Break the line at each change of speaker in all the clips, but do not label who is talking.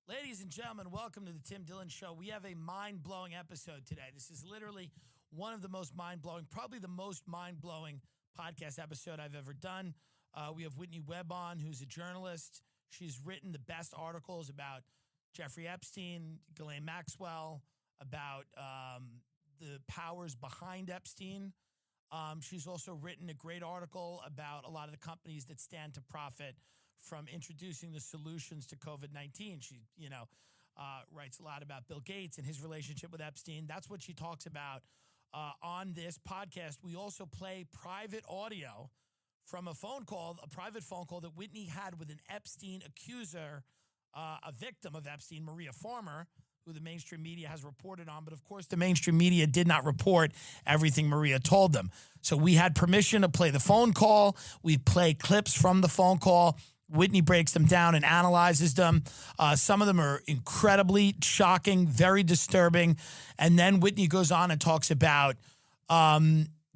Ladies and gentlemen, welcome to the Tim Dillon Show. We have a mind-blowing episode today. This is literally one of the most mind-blowing, probably the most mind-blowing podcast episode I've ever done. We have Whitney Webb on, who's a journalist. She's written the best articles about Jeffrey Epstein, Gisllane Maxwell, about the powers behind Epstein. She's also written a great article about a lot of the companies that stand to profit from introducing the solutions to COVID-19. She, writes a lot about Bill Gates and his relationship with Epstein. That's what she talks about on this podcast. We also play private audio from a private phone call that Whitney had with an Epstein accuser, a victim of Epstein, Maria Farmer, who the mainstream media has reported on. But of course, the mainstream media did not report everything Maria told them. So we had permission to play the phone call. We play clips from the phone call. Whitney breaks them down and analyzes them. Some of them are incredibly shocking, very disturbing. And then Whitney goes on and talks about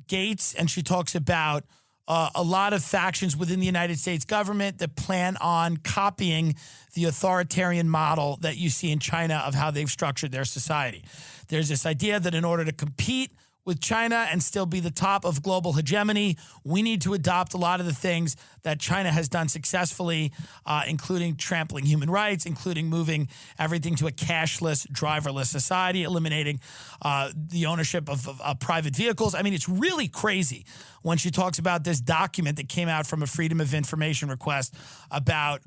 Gates, and she talks about a lot of factions within the United States government that plan on copying the authoritarian model that you see in China of how they've structured their society. There's this idea that in order to compete with China and still be the top of global hegemony, we need to adopt a lot of the things that China has done successfully, including trampling human rights, including moving everything to a cashless, driverless society, eliminating the ownership of private vehicles. I mean, it's really crazy when she talks about this document that came out from a Freedom of Information request about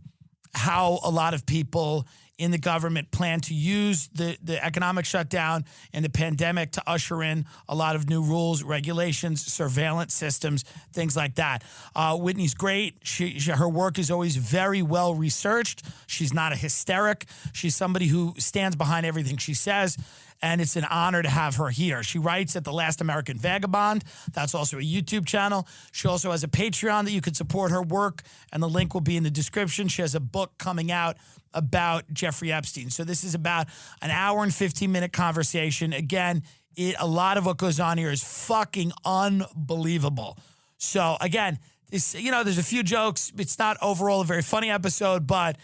how a lot of people in the government plan to use the economic shutdown and the pandemic to usher in a lot of new rules, regulations, surveillance systems, things like that. Whitney's great. Her work is always very well researched. She's not a hysteric. She's somebody who stands behind everything she says, and it's an honor to have her here. She writes at The Last American Vagabond. That's also a YouTube channel. She also has a Patreon that you could support her work, and the link will be in the description. She has a book coming out about Jeffrey Epstein. So this is about an hour and 15-minute conversation. Again, a lot of what goes on here is fucking unbelievable. So again, there's a few jokes. It's not overall a very funny episode, but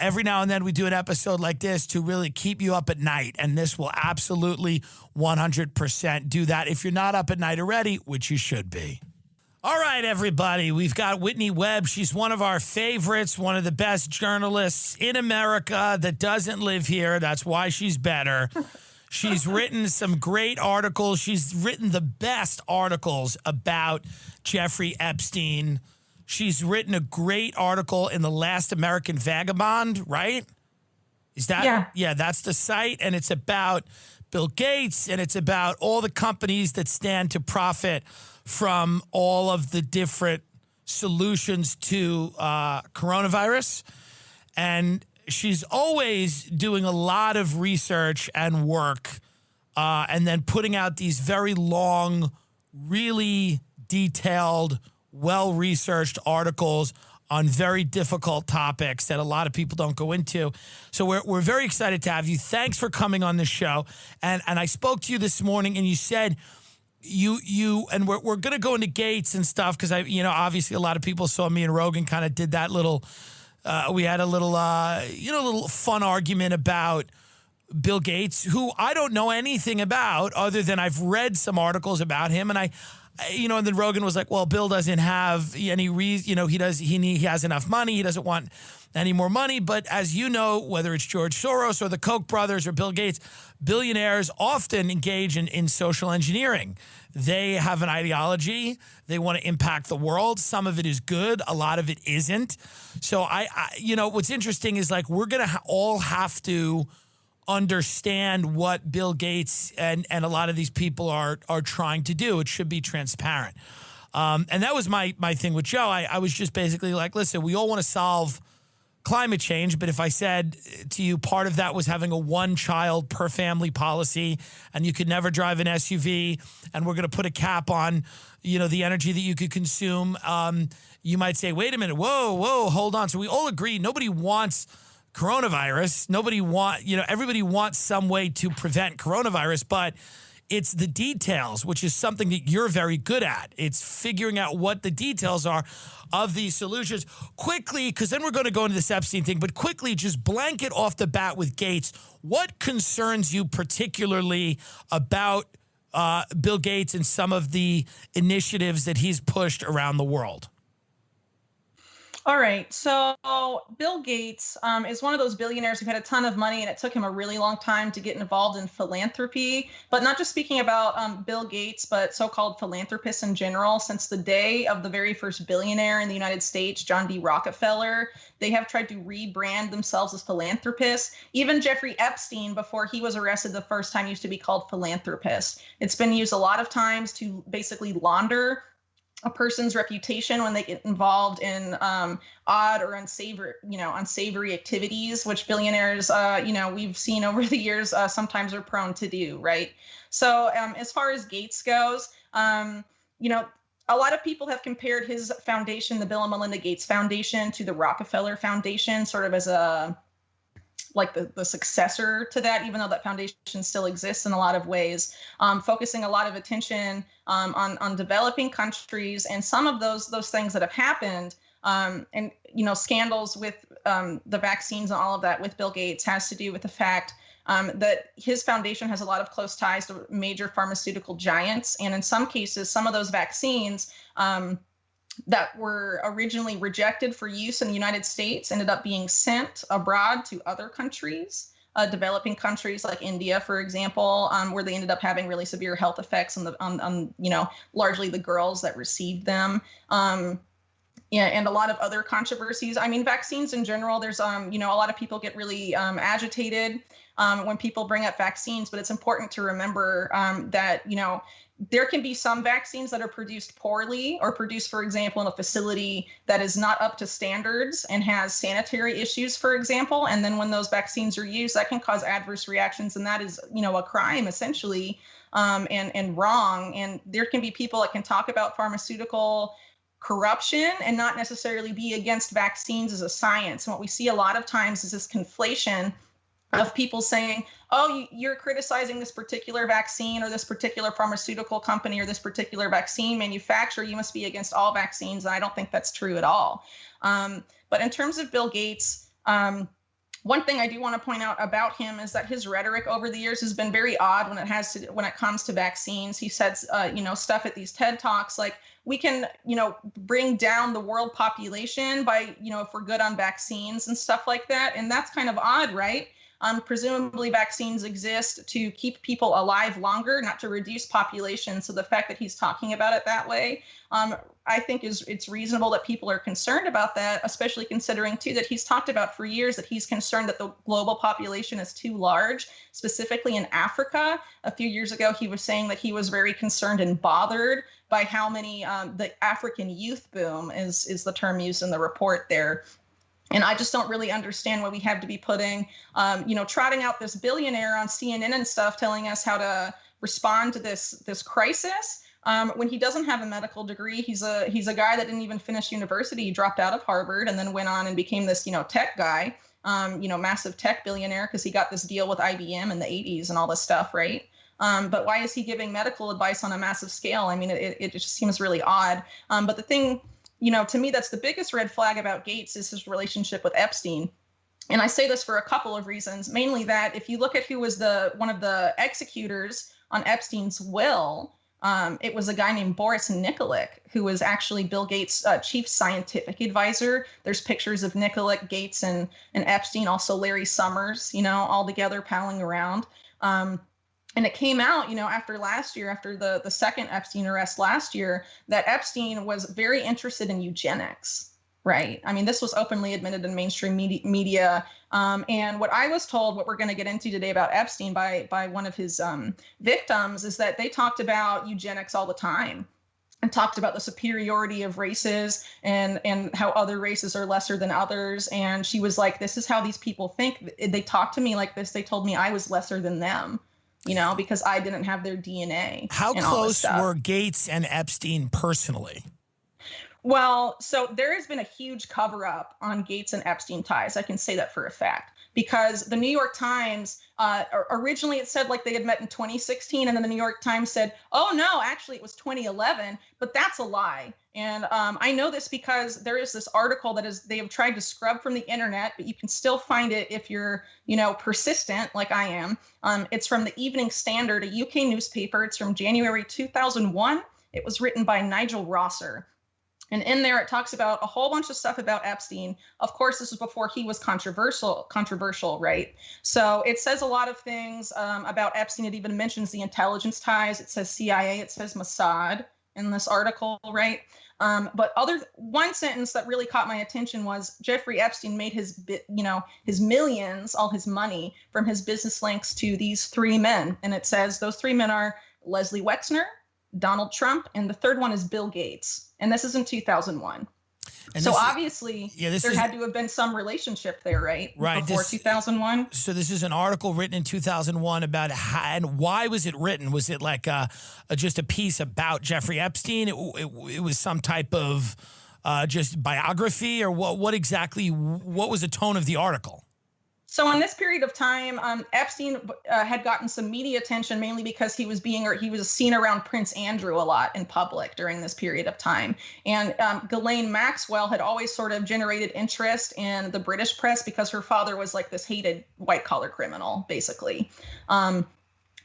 every now and then we do an episode like this to really keep you up at night. And this will absolutely 100% do that if you're not up at night already, which you should be. All right, everybody, we've got Whitney Webb. She's one of our favorites, one of the best journalists in America that doesn't live here. That's why she's better. She's written some great articles. She's written the best articles about Jeffrey Epstein. She's written a great article in The Last American Vagabond, right? Is that?
Yeah.
Yeah, that's the site. And it's about Bill Gates, and it's about all the companies that stand to profit from all of the different solutions to coronavirus. And she's always doing a lot of research and work and then putting out these very long, really detailed, well-researched articles on very difficult topics that a lot of people don't go into. So we're very excited to have you. Thanks for coming on the show. And I spoke to you this morning, and you said and we're going to go into Gates and stuff because obviously a lot of people saw me and Rogan kind of did that little. We had a little little fun argument about Bill Gates, who I don't know anything about other than I've read some articles about him, and and then Rogan was like, well, Bill doesn't have any reason, he has enough money. He doesn't want any more money. But as you know, whether it's George Soros or the Koch brothers or Bill Gates, billionaires often engage in social engineering. They have an ideology. They want to impact the world. Some of it is good. A lot of it isn't. So what's interesting is like, we're going to all have to understand what Bill Gates and a lot of these people are trying to do. It should be transparent. And that was my thing with Joe. I was just basically like, listen, we all want to solve climate change, but if I said to you part of that was having a one child per family policy and you could never drive an SUV and we're going to put a cap on, the energy that you could consume, you might say, wait a minute, whoa, hold on. So we all agree nobody wants coronavirus. Everybody wants some way to prevent coronavirus, but It's the details, which is something that you're very good at. It's figuring out what the details are of these solutions. Quickly, because then we're going to go into this Epstein thing, but quickly, just blanket off the bat with Gates. What concerns you particularly about Bill Gates and some of the initiatives that he's pushed around the world?
All right. So Bill Gates is one of those billionaires who had a ton of money, and it took him a really long time to get involved in philanthropy. But not just speaking about Bill Gates, but so-called philanthropists in general. Since the day of the very first billionaire in the United States, John D. Rockefeller, they have tried to rebrand themselves as philanthropists. Even Jeffrey Epstein, before he was arrested the first time, used to be called philanthropist. It's been used a lot of times to basically launder a person's reputation when they get involved in odd or unsavory activities, which billionaires, we've seen over the years sometimes are prone to do, right? So as far as Gates goes, a lot of people have compared his foundation, the Bill and Melinda Gates Foundation, to the Rockefeller Foundation, sort of as the successor to that, even though that foundation still exists in a lot of ways, focusing a lot of attention on developing countries, and some of those things that have happened, and scandals with the vaccines and all of that with Bill Gates has to do with the fact that his foundation has a lot of close ties to major pharmaceutical giants, and in some cases, some of those vaccines that were originally rejected for use in the United States ended up being sent abroad to other countries, developing countries like India, for example, where they ended up having really severe health effects on largely the girls that received them. And a lot of other controversies. I mean, vaccines in general, there's, a lot of people get really agitated when people bring up vaccines, but it's important to remember that, there can be some vaccines that are produced poorly or produced, for example, in a facility that is not up to standards and has sanitary issues, for example. And then when those vaccines are used, that can cause adverse reactions. And that is, a crime, essentially, and wrong. And there can be people that can talk about pharmaceutical corruption and not necessarily be against vaccines as a science. And what we see a lot of times is this conflation of people saying, oh, you're criticizing this particular vaccine or this particular pharmaceutical company or this particular vaccine manufacturer, you must be against all vaccines. And I don't think that's true at all. But in terms of Bill Gates, one thing I do want to point out about him is that his rhetoric over the years has been very odd when it comes to vaccines. He says, stuff at these TED Talks like, we can, bring down the world population by, if we're good on vaccines and stuff like that. And that's kind of odd, right? Presumably vaccines exist to keep people alive longer, not to reduce population. So the fact that he's talking about it that way, I think it's reasonable that people are concerned about that, especially considering, too, that he's talked about for years that he's concerned that the global population is too large, specifically in Africa. A few years ago, he was saying that he was very concerned and bothered by how many the African youth boom is the term used in the report there. And I just don't really understand why we have to be putting, trotting out this billionaire on CNN and stuff, telling us how to respond to this crisis when he doesn't have a medical degree. He's a guy that didn't even finish university. He dropped out of Harvard and then went on and became this, tech guy, massive tech billionaire because he got this deal with IBM in the 80s and all this stuff, right? But why is he giving medical advice on a massive scale? I mean, it just seems really odd. But the thing, to me, that's the biggest red flag about Gates is his relationship with Epstein. And I say this for a couple of reasons, mainly that if you look at who was one of the executors on Epstein's will, it was a guy named Boris Nikolic, who was actually Bill Gates' chief scientific advisor. There's pictures of Nikolic, Gates, and Epstein, also Larry Summers, all together palling around. And it came out, after last year, after the second Epstein arrest last year, that Epstein was very interested in eugenics, right? I mean, this was openly admitted in mainstream media. And what I was told, what we're going to get into today about Epstein by one of his victims, is that they talked about eugenics all the time and talked about the superiority of races and how other races are lesser than others. And she was like, this is how these people think. They talked to me like this. They told me I was lesser than them. Because I didn't have their DNA.
How close were Gates and Epstein personally?
Well, so there has been a huge cover up on Gates and Epstein ties. I can say that for a fact because the New York Times originally it said like they had met in 2016, and then the New York Times said, "Oh no, actually it was 2011." But that's a lie. And I know this because there is this article that is they have tried to scrub from the internet, but you can still find it if you're persistent like I am. It's from the Evening Standard, a UK newspaper. It's from January 2001. It was written by Nigel Rosser. And in there, it talks about a whole bunch of stuff about Epstein. Of course, this was before he was controversial, right? So it says a lot of things about Epstein. It even mentions the intelligence ties. It says CIA. It says Mossad in this article, right? But one sentence that really caught my attention was Jeffrey Epstein made his millions, all his money from his business links to these three men. And it says those three men are Leslie Wexner, Donald Trump, and the third one is Bill Gates. And this is in 2001. And so obviously there had to have been some relationship there, right?
Right.
Before 2001.
So this is an article written in 2001 about how, and why was it written? Was it like just a piece about Jeffrey Epstein? It was some type of just biography, or what was the tone of the article?
So in this period of time, Epstein had gotten some media attention mainly because he was seen around Prince Andrew a lot in public during this period of time. And Gisllane Maxwell had always sort of generated interest in the British press because her father was like this hated white collar criminal, basically.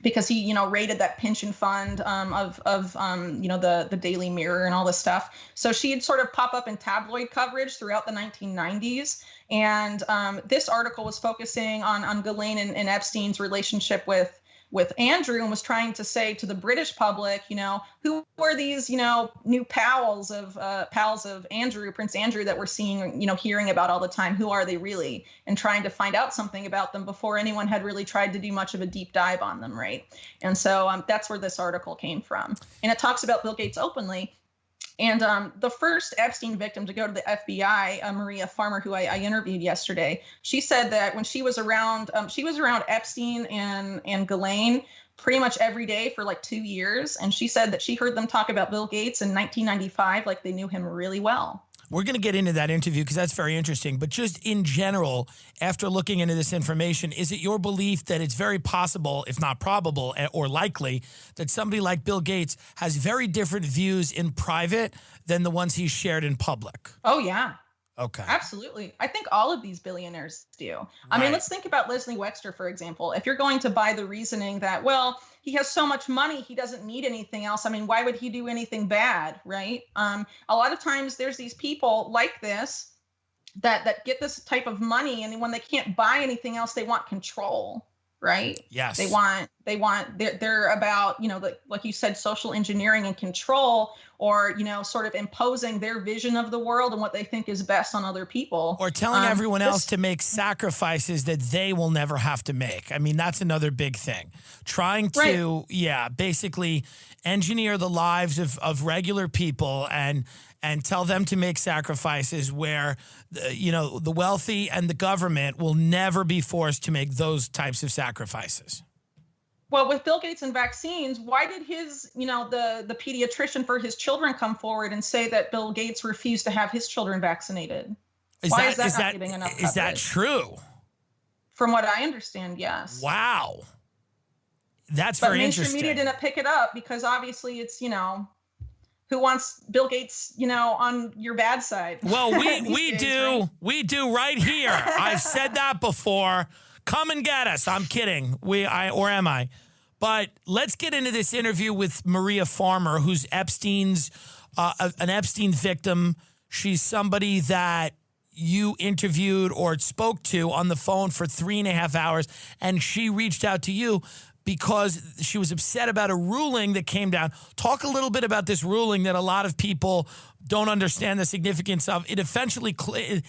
Because he, raided that pension fund of the Daily Mirror and all this stuff. So she'd sort of pop up in tabloid coverage throughout the 1990s. And this article was focusing on Gisllane and Epstein's relationship with Andrew, and was trying to say to the British public, who were these, new pals of Andrew, Prince Andrew, that we're seeing, hearing about all the time. Who are they really? And trying to find out something about them before anyone had really tried to do much of a deep dive on them, right? And so that's where this article came from. And it talks about Bill Gates openly. And the first Epstein victim to go to the FBI, Maria Farmer, who I interviewed yesterday, she said that when she was around Epstein and Gisllane pretty much every day for like 2 years. And she said that she heard them talk about Bill Gates in 1995, like they knew him really well.
We're going to get into that interview because that's very interesting. But just in general, after looking into this information, is it your belief that it's very possible, if not probable or likely, that somebody like Bill Gates has very different views in private than the ones he's shared in public?
Oh, yeah.
Okay.
Absolutely. I think all of these billionaires do. I mean, let's think about Leslie Wexner, for example. If you're going to buy the reasoning that, well, he has so much money, he doesn't need anything else. I mean, why would he do anything bad, right? A lot of times there's these people like this that get this type of money, and when they can't buy anything else, they want control, right?
Yes.
They're about, like you said, social engineering and control, or, sort of imposing their vision of the world and what they think is best on other people.
Or telling everyone else to make sacrifices that they will never have to make. I mean, that's another big thing. Trying to, basically engineer the lives of regular people and tell them to make sacrifices where, the wealthy and the government will never be forced to make those types of sacrifices.
Well, with Bill Gates and vaccines, why did his, the pediatrician for his children come forward and say that Bill Gates refused to have his children vaccinated? Why is that not getting enough coverage?
Is that true?
From what I understand, yes.
Wow. That's very interesting.
But mainstream media didn't pick it up because obviously it's, who wants Bill Gates, on your bad side?
Well, we do. Right? We do right here. I've said that before. Come and get us. I'm kidding. Or am I? But let's get into this interview with Maria Farmer, who's an Epstein victim. She's somebody that you interviewed or spoke to on the phone for 3.5 hours, and she reached out to you because she was upset about a ruling that came down. Talk a little bit about this ruling that a lot of people don't understand the significance of. It essentially closes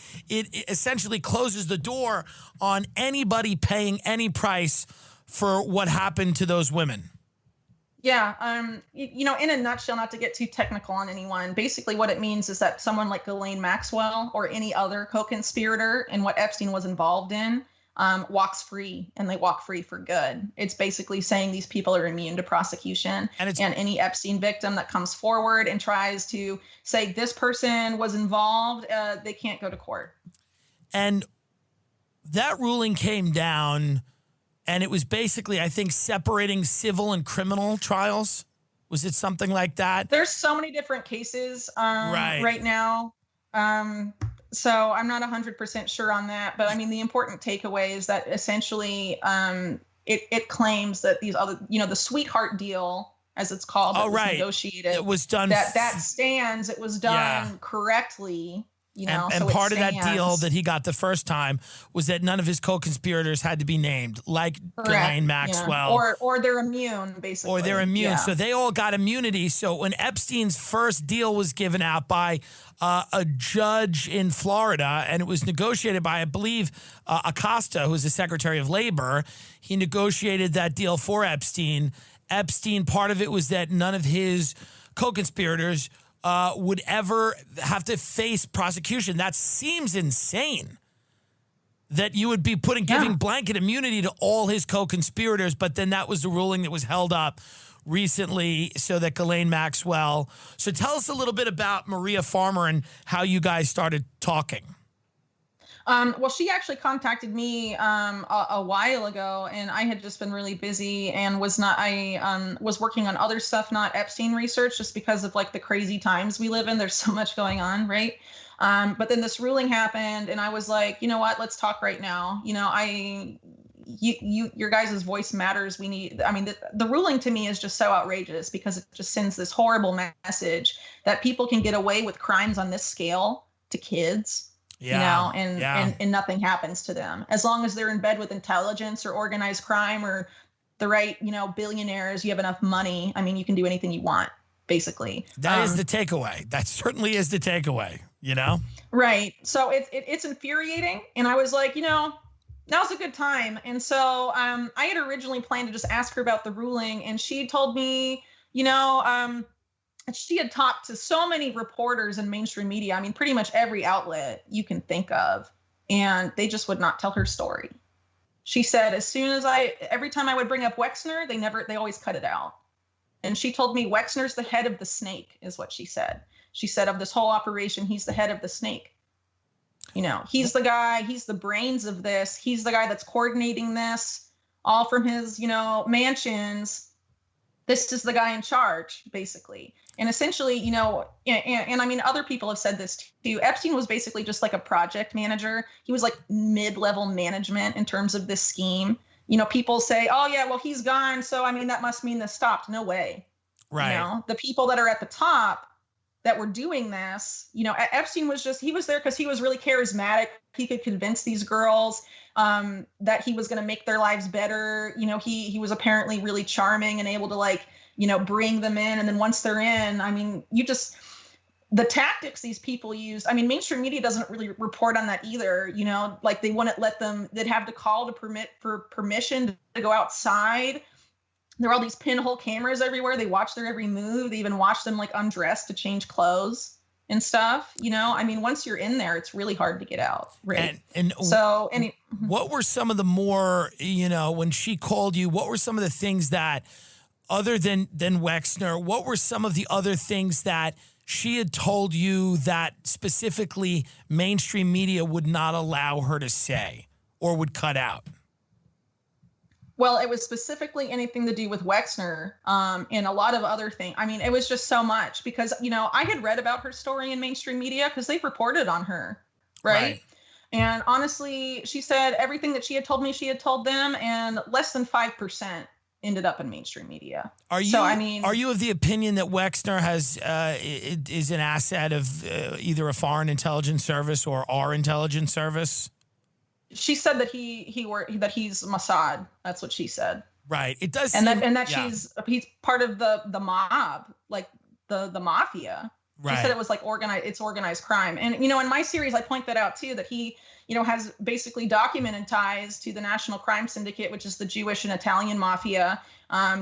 the door on anybody paying any price for what happened to those women.
Yeah. In a nutshell, not to get too technical on anyone, basically what it means is that someone like Gisllane Maxwell or any other co-conspirator in what Epstein was involved in, walks free, and they walk free for good. It's basically saying these people are immune to prosecution, and any Epstein victim that comes forward and tries to say this person was involved, they can't go to court.
And that ruling came down, and it was basically, I think, separating civil and criminal trials. Was it something like that?
There's so many different cases right now. So I'm not 100% sure on that. But I mean, the important takeaway is that essentially it claims that these other, the sweetheart deal, as it's called, that was negotiated. It was done. That stands. It was done correctly.
And
so
part of that deal that he got the first time was that none of his co-conspirators had to be named, like Gisllane, Maxwell.
Or they're immune, basically.
Or they're immune. Yeah. So they all got immunity. So when Epstein's first deal was given out by a judge in Florida, and it was negotiated by, I believe, Acosta, who was the Secretary of Labor, he negotiated that deal for Epstein. Epstein, part of it was that none of his co-conspirators would ever have to face prosecution. That seems insane, that you would be giving blanket immunity to all his co-conspirators, but then that was the ruling that was held up recently so that Gisllane Maxwell. So tell us a little bit about Maria Farmer and how you guys started talking.
Well, she actually contacted me a while ago, and I had just been really busy and was working on other stuff, not Epstein research, just because of like the crazy times we live in. There's so much going on, right? But then this ruling happened, and I was like, you know what? Let's talk right now. Your guys' voice matters. The ruling to me is just so outrageous because it just sends this horrible message that people can get away with crimes on this scale to kids. And nothing happens to them as long as they're in bed with intelligence or organized crime or the right, billionaires. You have enough money. I mean, you can do anything you want, basically.
That is the takeaway. That certainly is the takeaway,
Right. So it's infuriating. And I was like, now's a good time. And so I had originally planned to just ask her about the ruling. And she told me, she had talked to so many reporters in mainstream media. I mean, pretty much every outlet you can think of, and they just would not tell her story. She said, every time I would bring up Wexner, they always cut it out. And she told me Wexner's the head of the snake, is what she said. She said of this whole operation, he's the head of the snake. He's the guy, he's the brains of this. He's the guy that's coordinating this all from his, mansions. This is the guy in charge, basically. And essentially, and I mean, other people have said this too. Epstein was basically just like a project manager. He was like mid-level management in terms of this scheme. People say, oh yeah, well, he's gone. So, I mean, that must mean this stopped. No way.
Right.
The people that are at the top that were doing this, Epstein was he was there because he was really charismatic. He could convince these girls that he was going to make their lives better. He was apparently really charming and able to bring them in. And then once they're in, I mean, the tactics these people use, I mean, mainstream media doesn't really report on that either. They wouldn't let them, they'd have to call for permission to go outside. There are all these pinhole cameras everywhere. They watch their every move. They even watch them undress to change clothes and stuff. I mean, once you're in there, it's really hard to get out. Right.
What were some of the more, when she called you, what were some of the things that, other than Wexner, what were some of the other things that she had told you that specifically mainstream media would not allow her to say or would cut out?
Well, it was specifically anything to do with Wexner and a lot of other things. I mean, it was just so much because, I had read about her story in mainstream media because they reported on her. Right. And honestly, she said everything that she had told me, she had told them, and less than 5% ended up in mainstream media. Are
you of the opinion that Wexner is an asset of either a foreign intelligence service or our intelligence service?
She said that he's Mossad. That's what she said.
Right. It does.
And that he's part of the mob, like the mafia.
Right.
She said it was like organized crime. And, in my series, I point that out too, that he, has basically documented ties to the National Crime Syndicate, which is the Jewish and Italian mafia.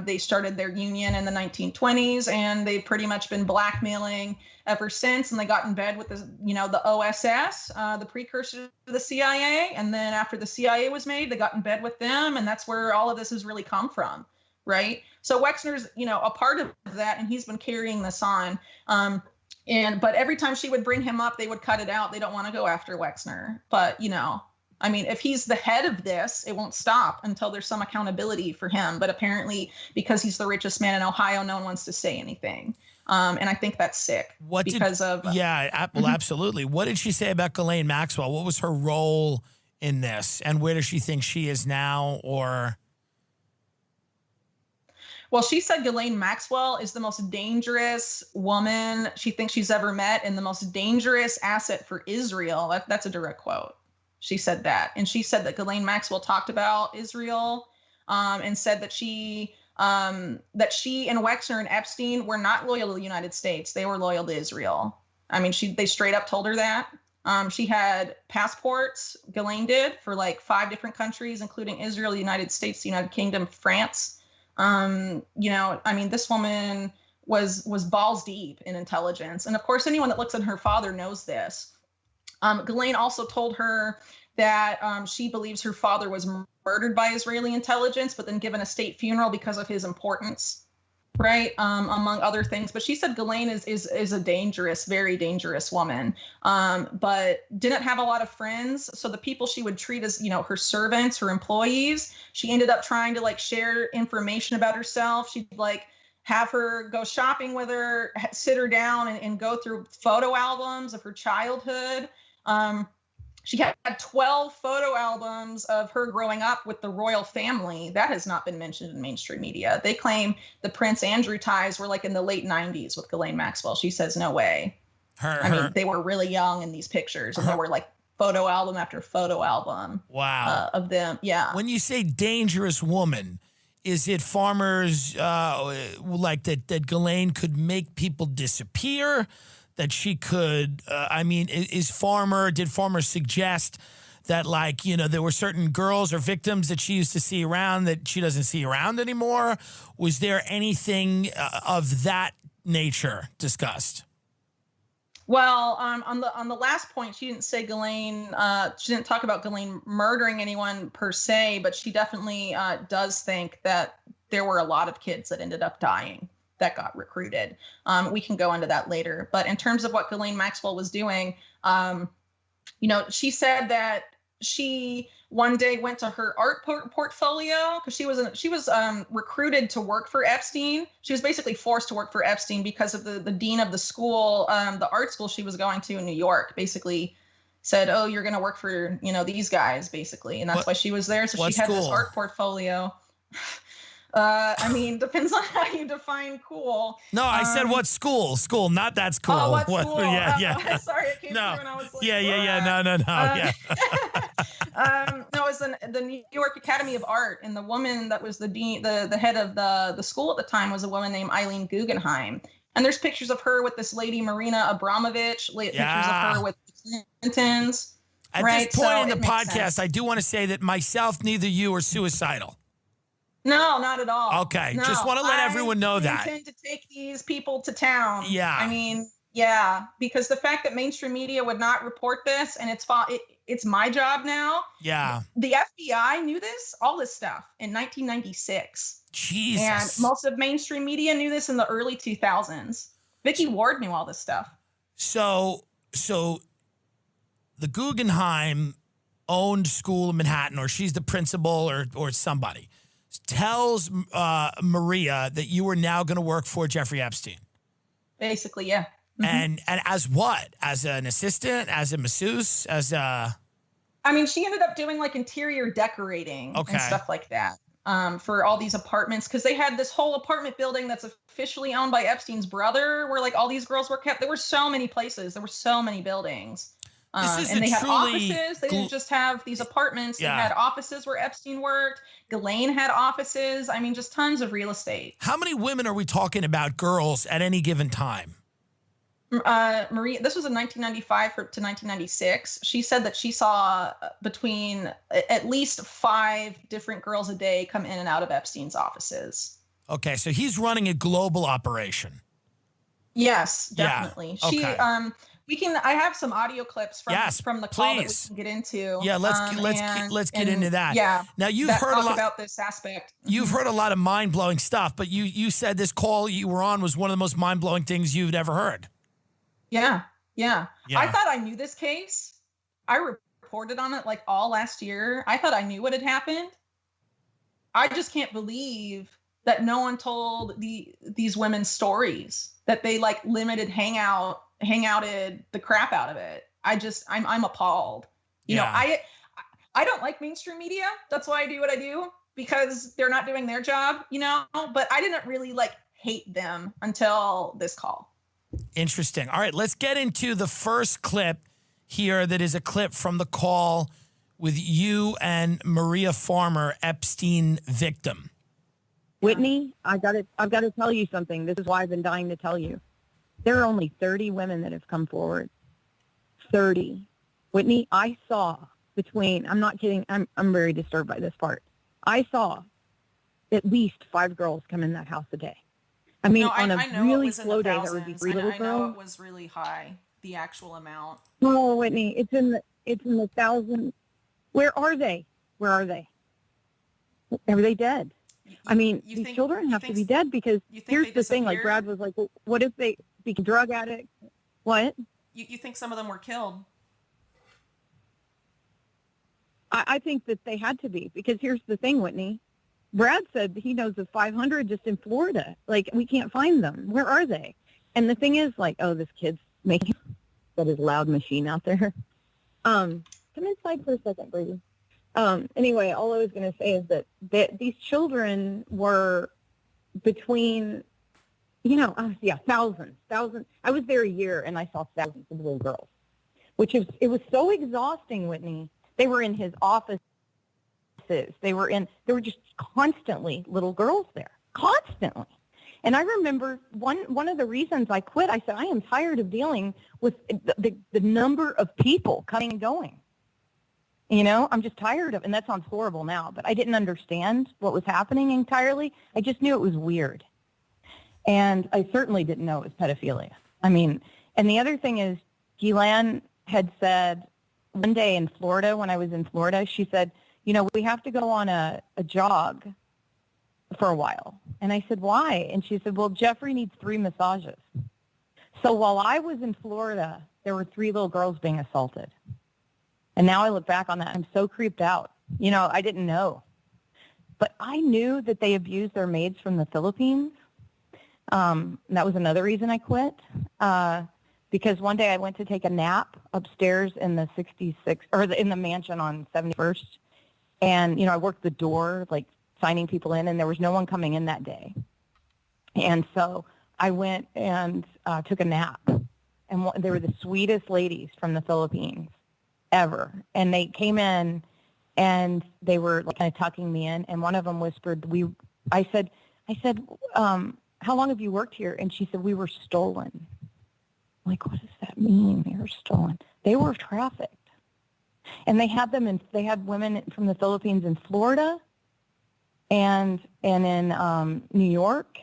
They started their union in the 1920s, and they've pretty much been blackmailing ever since. And they got in bed with the OSS, the precursor to the CIA. And then after the CIA was made, they got in bed with them. And that's where all of this has really come from. Right. So Wexner's, a part of that, and he's been carrying this on. But every time she would bring him up, they would cut it out. They don't want to go after Wexner. But, if he's the head of this, it won't stop until there's some accountability for him. But apparently, because he's the richest man in Ohio, no one wants to say anything. And I think that's sick.
Absolutely. What did she say about Gisllane Maxwell? What was her role in this? And where does she think she is now?
Well, she said Gisllane Maxwell is the most dangerous woman she thinks she's ever met and the most dangerous asset for Israel. That's a direct quote. She said that. And she said that Gisllane Maxwell talked about Israel and said that she and Wexner and Epstein were not loyal to the United States. They were loyal to Israel. They straight up told her that. She had passports, Gisllane did, for like 5 different countries, including Israel, the United States, the United Kingdom, France. This woman was balls deep in intelligence. And of course, anyone that looks at her father knows this. Gisllane also told her that she believes her father was murdered by Israeli intelligence, but then given a state funeral because of his importance, right? Among other things. But she said Gisllane is a dangerous, very dangerous woman, but didn't have a lot of friends. So the people she would treat as, her servants, her employees, she ended up trying to share information about herself. She'd have her go shopping with her, sit her down and go through photo albums of her childhood. She had 12 photo albums of her growing up with the royal family. That has not been mentioned in mainstream media. They claim the Prince Andrew ties were in the late 90s with Gisllane Maxwell. She says, no way. They were really young in these pictures, and there were photo album after photo album.
Wow.
Of them. Yeah.
When you say dangerous woman, is it farmers that Gisllane could make people disappear? That she could, did farmers suggest that there were certain girls or victims that she used to see around that she doesn't see around anymore? Was there anything of that nature discussed?
Well, on the last point, she didn't say Gisllane, she didn't talk about Gisllane murdering anyone per se, but she definitely does think that there were a lot of kids that ended up dying that got recruited. We can go into that later. But in terms of what Gisllane Maxwell was doing, she said that she one day went to her art portfolio because she was recruited to work for Epstein. She was basically forced to work for Epstein because of the dean of the school, the art school she was going to in New York, basically said, oh, you're going to work for, these guys, basically. And that's why she was there. So she had this art portfolio. Depends on how you define cool.
No, I said what school? School, not that's cool.
Oh, what school?
Yeah.
Sorry, it came through and I was like,
No.
No, it was the New York Academy of Art, and the woman that was the dean, the head of the school at the time was a woman named Eileen Guggenheim. And there's pictures of her with this lady, Marina Abramovich, pictures of her with the Clintons.
At this point in the podcast, I do want to say that myself, neither you are suicidal.
No, not at all.
Okay. No, just want to let everyone know that.
I intend to take these people to town.
Yeah.
Because the fact that mainstream media would not report this, and it's my job now.
Yeah.
The FBI knew all this stuff in 1996.
Jesus.
And most of mainstream media knew this in the early 2000s. Vicky Ward knew all this stuff.
So the Guggenheim owned school in Manhattan, or she's the principal or somebody, tells Maria that you are now going to work for Jeffrey Epstein.
Basically, yeah. Mm-hmm.
And as what? As an assistant? As a masseuse?
She ended up doing interior decorating and stuff like that for all these apartments, because they had this whole apartment building that's officially owned by Epstein's brother, where all these girls were kept. There were so many places. There were so many buildings. And they had offices. They didn't just have these apartments. Yeah. They had offices where Epstein worked. Gisllane had offices. Just tons of real estate.
How many women are we talking about, girls, at any given time?
Maria, this was in 1995 to 1996. She said that she saw between at least 5 different girls a day come in and out of Epstein's offices.
Okay, so he's running a global operation.
Yes, definitely.
Yeah, okay.
I have some audio clips from the call that we can get into.
Yeah, let's get into that.
Yeah.
Now you've heard a lot
about this aspect.
You've heard a lot of mind-blowing stuff, but you said this call you were on was one of the most mind-blowing things you've ever heard.
Yeah. I thought I knew this case. I reported on it like all last year. I thought I knew what had happened. I just can't believe that no one told these women's stories, that they like limited hangouted the crap out of it. I'm appalled. You know, I don't like mainstream media. That's why I do what I do, because they're not doing their job, you know, but I didn't really like hate them until this call.
Interesting. All right, let's get into the first clip here that is a clip from the call with you and Maria Farmer, Epstein victim.
Whitney, I've got to tell you something. This is why I've been dying to tell you. There are only 30 women that have come forward. 30. Whitney, I saw I'm not kidding, I'm very disturbed by this part. I saw at least 5 girls come in that house a day. I mean, on a really slow day, there would be 3 little girls.
I know it was really high, the actual amount.
Oh, Whitney, it's in the thousands. Where are they? Are they dead? I mean, these children have to be dead, because here's the thing, like Brad was like, well, what if they become drug addicts? What?
You think some of them were killed?
I think that they had to be, because here's the thing, Whitney. Brad said he knows of 500 just in Florida. Like, we can't find them. Where are they? And the thing is, like, oh, this kid's making that his loud machine out there. Come inside for a second, Brady. Anyway, all I was going to say is that these children were between, thousands. I was there a year, and I saw thousands of little girls, it was so exhausting, Whitney. They were in his offices. There were just constantly little girls there, constantly. And I remember one of the reasons I quit, I said, I am tired of dealing with the number of people coming and going. You know, I'm just tired of, and that sounds horrible now, but I didn't understand what was happening entirely. I just knew it was weird. And I certainly didn't know it was pedophilia. I mean, and the other thing is, Gisllane had said one day in Florida, when I was in Florida, she said, we have to go on a jog for a while. And I said, why? And she said, well, Jeffery needs 3 massages. So while I was in Florida, there were 3 little girls being assaulted. And now I look back on that, I'm so creeped out. I didn't know. But I knew that they abused their maids from the Philippines. That was another reason I quit. Because one day I went to take a nap upstairs in the 66, or in the mansion on 71st. And, I worked the door, like signing people in, and there was no one coming in that day. And so I went and took a nap. And they were the sweetest ladies from the Philippines ever. And they came in and they were like kind of tucking me in. And one of them whispered, I said, how long have you worked here? And she said, we were stolen. I'm like, what does that mean? They were stolen. They were trafficked. And they had women from the Philippines in Florida and in New York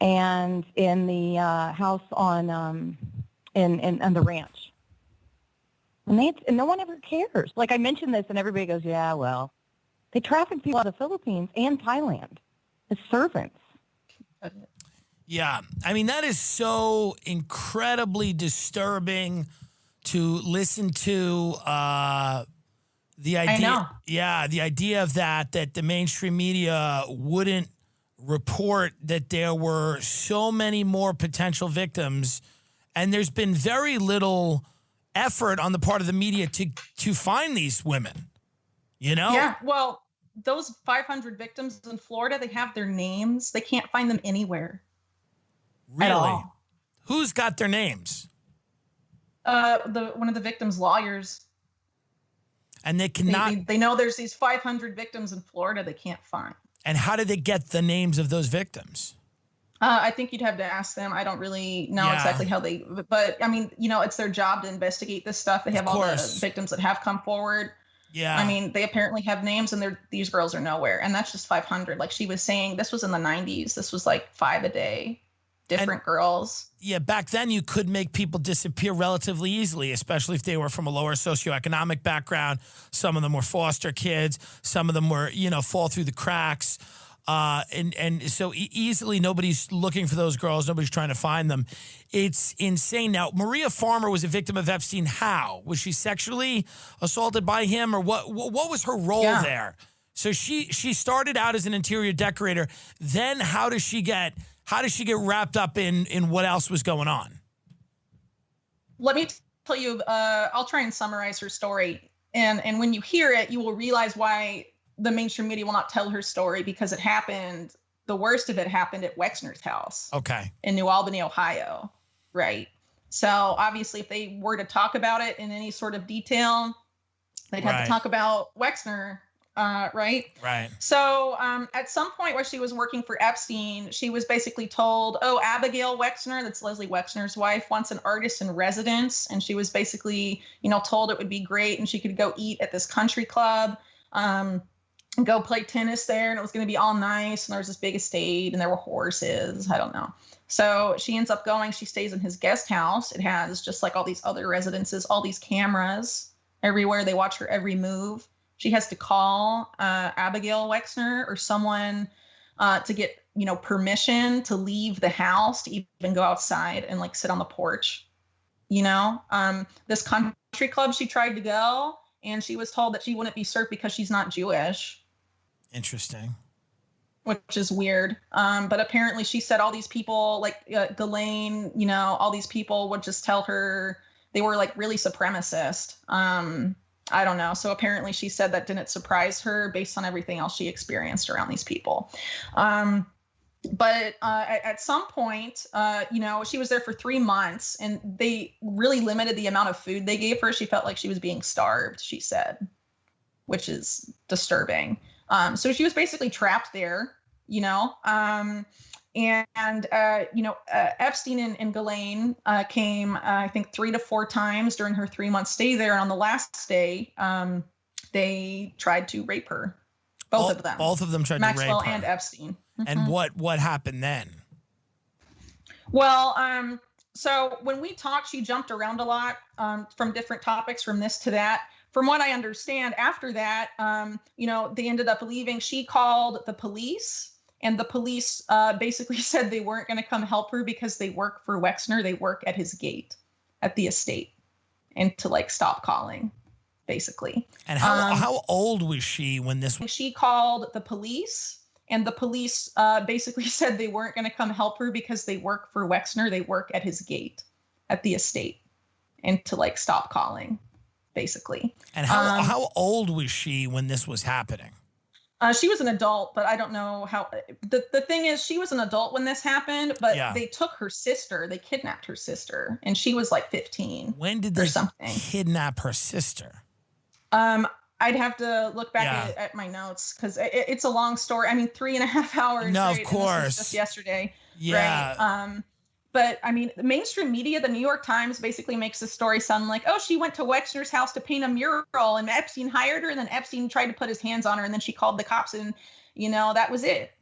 and in the house on the ranch. And no one ever cares. Like, I mentioned this and everybody goes, yeah, well, they traffic people out of the Philippines and Thailand as servants.
Yeah. I mean, that is so incredibly disturbing to listen to the idea. I know. Yeah, the idea of that the mainstream media wouldn't report that there were so many more potential victims, and there's been very little effort on the part of the media to find these women.
Yeah, well, those 500 victims in Florida, they have their names. They can't find them anywhere.
Really?
At all.
Who's got their names?
One of the victims' lawyers.
And they cannot.
They know there's these 500 victims in Florida they can't find.
And how did they get the names of those victims?
I think you'd have to ask them. I don't really know exactly how they, but I mean, it's their job to investigate this stuff. They have all the victims that have come forward.
Yeah.
I mean, they apparently have names, and these girls are nowhere. And that's just 500. Like she was saying, this was in the 90s. This was like 5 a day, different girls.
Yeah, back then you could make people disappear relatively easily, especially if they were from a lower socioeconomic background. Some of them were foster kids. Some of them were, fall through the cracks. And so easily nobody's looking for those girls. Nobody's trying to find them. It's insane. Now, Maria Farmer was a victim of Epstein. How? Was she sexually assaulted by him, or what was her role there? So she started out as an interior decorator. Then how does she get wrapped up in what else was going on?
Let me tell you, I'll try and summarize her story. And when you hear it, you will realize why the mainstream media will not tell her story, because the worst of it happened at Wexner's house.
Okay.
In New Albany, Ohio. Right. So obviously if they were to talk about it in any sort of detail, they'd have to talk about Wexner. Right.
Right.
So at some point while she was working for Epstein, she was basically told, Abigail Wexner, that's Leslie Wexner's wife, wants an artist in residence. And she was basically, told it would be great and she could go eat at this country club. Go play tennis there, and it was going to be all nice, and there was this big estate, and there were horses. I don't know. So she ends up going. She stays in his guest house. It has, just like all these other residences, all these cameras everywhere. They watch her every move. She has to call Abigail Wexner or someone to get permission to leave the house, to even go outside and like sit on the porch. This country club she tried to go, and she was told that she wouldn't be served because she's not Jewish.
Interesting.
Which is weird. But apparently she said all these people, like Gisllane, all these people would just tell her they were like really supremacist. I don't know. So apparently she said that didn't surprise her based on everything else she experienced around these people. But at some point, she was there for 3 months, and they really limited the amount of food they gave her. She felt like she was being starved, she said, which is disturbing. So she was basically trapped there, Epstein and Gisllane came, I think, 3 to 4 times during her 3-month stay there. And on the last day, they tried to rape her. Both of them.
Both of them tried
Maxwell
to rape her.
Maxwell and Epstein.
And what happened then?
Well, so when we talked, she jumped around a lot from different topics, from this to that. From what I understand, after that, they ended up leaving. She called the police, and the police basically said they weren't going to come help her because they work for Wexner. They work at his gate at the estate, and to like stop calling, basically.
And how old was she when this?
She called the police, and the police basically said they weren't going to come help her because they work for Wexner. They work at his gate at the estate, and to like stop calling, basically.
And how old was she when this was happening?
She was an adult, but I don't know how. The thing is, she was an adult when this happened, but they took her sister. They kidnapped her sister, and she was like 15.
When did they kidnap her sister?
I'd have to look back at my notes, because it's a long story. I mean, 3.5 hours.
No,
right?
of course.
And this was just yesterday.
Yeah.
Right? But I mean, the mainstream media, the New York Times, basically makes the story sound like, she went to Wexner's house to paint a mural, and Epstein hired her, and then Epstein tried to put his hands on her, and then she called the cops, and that was it.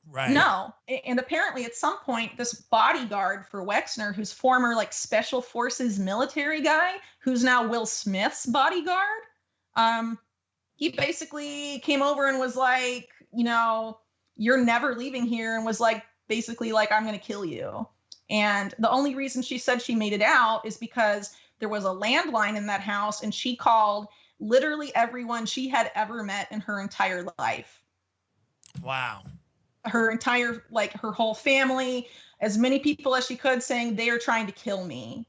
Right.
No. And apparently at some point, this bodyguard for Wexner, who's former like special forces military guy, who's now Will Smith's bodyguard, he basically came over and was like, you're never leaving here, and was like, basically like, I'm going to kill you. And the only reason she said she made it out is because there was a landline in that house, and she called literally everyone she had ever met in her entire life.
Wow.
Her entire, like her whole family, as many people as she could, saying they are trying to kill me.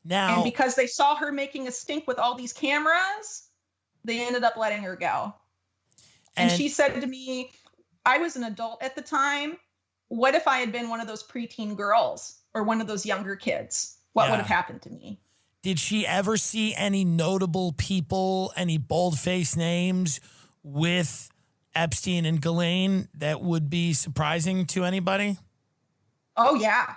Now,
and because they saw her making a stink with all these cameras, they ended up letting her go. And she said to me, I was an adult at the time. What if I had been one of those preteen girls or one of those younger kids? What would have happened to me?
Did she ever see any notable people, any bold-faced names with Epstein and Gisllane that would be surprising to anybody?
Oh, yeah.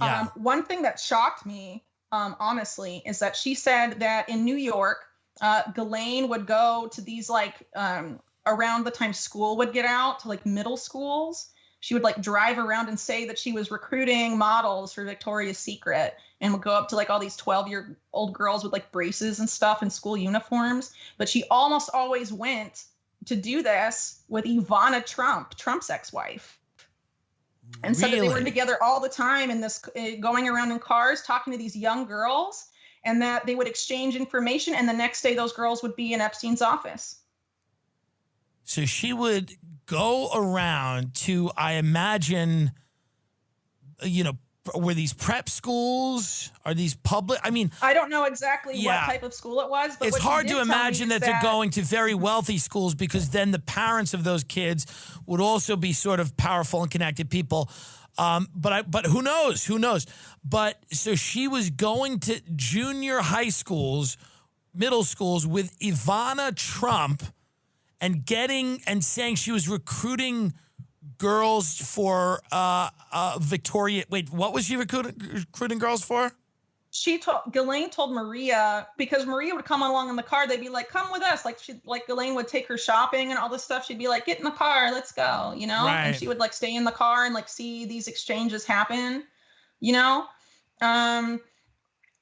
Yeah.
One thing that shocked me, honestly, is that she said that in New York, Gisllane would go to these around the time school would get out to like middle schools. She would like drive around and say that she was recruiting models for Victoria's Secret and would go up to like all these 12-year-old girls with like braces and stuff in school uniforms. But she almost always went to do this with Ivana Trump, Trump's ex-wife. And said that they were together all the time in this, going around in cars, talking to these young girls, and that they would exchange information. And the next day, those girls would be in Epstein's office.
So she would go around to, I imagine, were these prep schools? Are these public? I mean,
I don't know exactly what type of school it was. But
it's hard to imagine that they're going to very wealthy schools, because then the parents of those kids would also be sort of powerful and connected people. But who knows? Who knows? But so she was going to junior high schools, middle schools with Ivana Trump, and saying she was recruiting girls for Victoria. Wait, what was she recruiting girls for?
Gisllane told Maria, because Maria would come along in the car. They'd be like, "Come with us." Like Gisllane would take her shopping and all this stuff. She'd be like, "Get in the car, let's go," Right. And she would like stay in the car and like see these exchanges happen,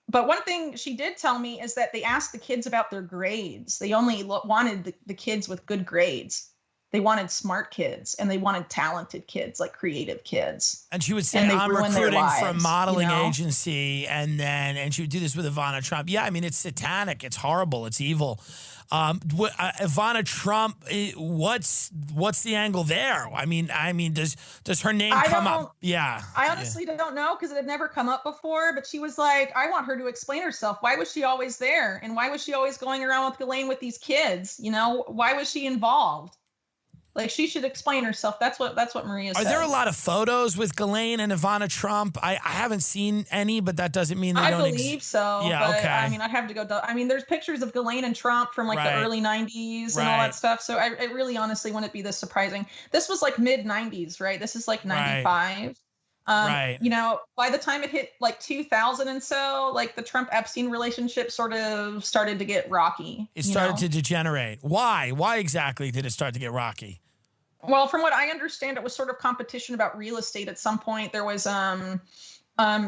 But one thing she did tell me is that they asked the kids about their grades. They only wanted the kids with good grades. They wanted smart kids, and they wanted talented kids, like creative kids.
And she would say, "I'm recruiting for a modeling agency," and she would do this with Ivana Trump. Yeah, I mean, it's satanic, it's horrible, it's evil. Ivana Trump, what's the angle there? I mean, does her name come up? Yeah,
I honestly don't know, because it had never come up before. But she was like, I want her to explain herself. Why was she always there, and why was she always going around with Gisllane with these kids? Why was she involved? Like, she should explain herself. That's what Maria said.
Are there a lot of photos with Gisllane and Ivana Trump? I haven't seen any, but that doesn't mean they don't exist.
I believe so.
Yeah,
but,
okay.
I mean, I'd have to go. There's pictures of Gisllane and Trump from like the early 90s and all that stuff. So it really honestly wouldn't be this surprising. This was like mid 90s, right? This is like 95. By the time it hit like 2000 and so, like the Trump Epstein relationship sort of started to get rocky.
It started to degenerate. Why? Why exactly did it start to get rocky?
Well, from what I understand, it was sort of competition about real estate. At some point, there was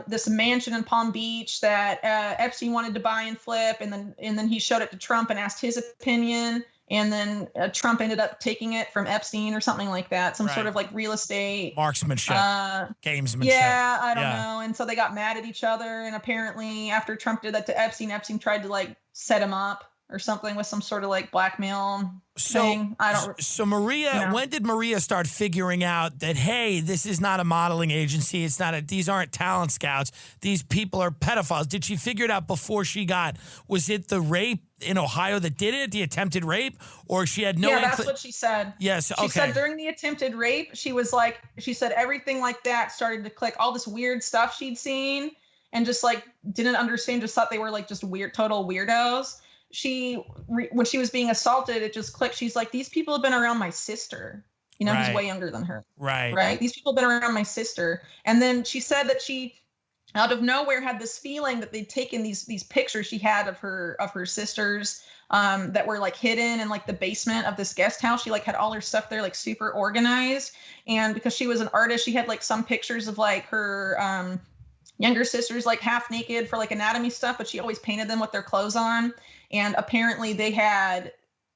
this mansion in Palm Beach that Epstein wanted to buy and flip, and then he showed it to Trump and asked his opinion, and then Trump ended up taking it from Epstein or something like that. Some sort of like real estate
marksmanship, gamesmanship.
Yeah, I don't know. And so they got mad at each other, and apparently after Trump did that to Epstein tried to like set him up or something with some sort of like blackmail thing.
So Maria, when did Maria start figuring out that, hey, this is not a modeling agency. These aren't talent scouts. These people are pedophiles. Did she figure it out before was it the rape in Ohio that did it, the attempted rape, or she had no?
Yeah, that's what she said.
Yes. Okay.
She said during the attempted rape, she said everything like that started to click, all this weird stuff she'd seen and just like didn't understand, just thought they were like just weird, total weirdos. When she was being assaulted, it just clicked. She's like, these people have been around my sister, who's way younger than her. Right. These people have been around my sister. And then she said that she, out of nowhere, had this feeling that they'd taken these pictures she had of her sisters that were like hidden in like the basement of this guest house. She like had all her stuff there, like super organized. And because she was an artist, she had like some pictures of like her younger sisters like half naked for like anatomy stuff, but she always painted them with their clothes on. And apparently they had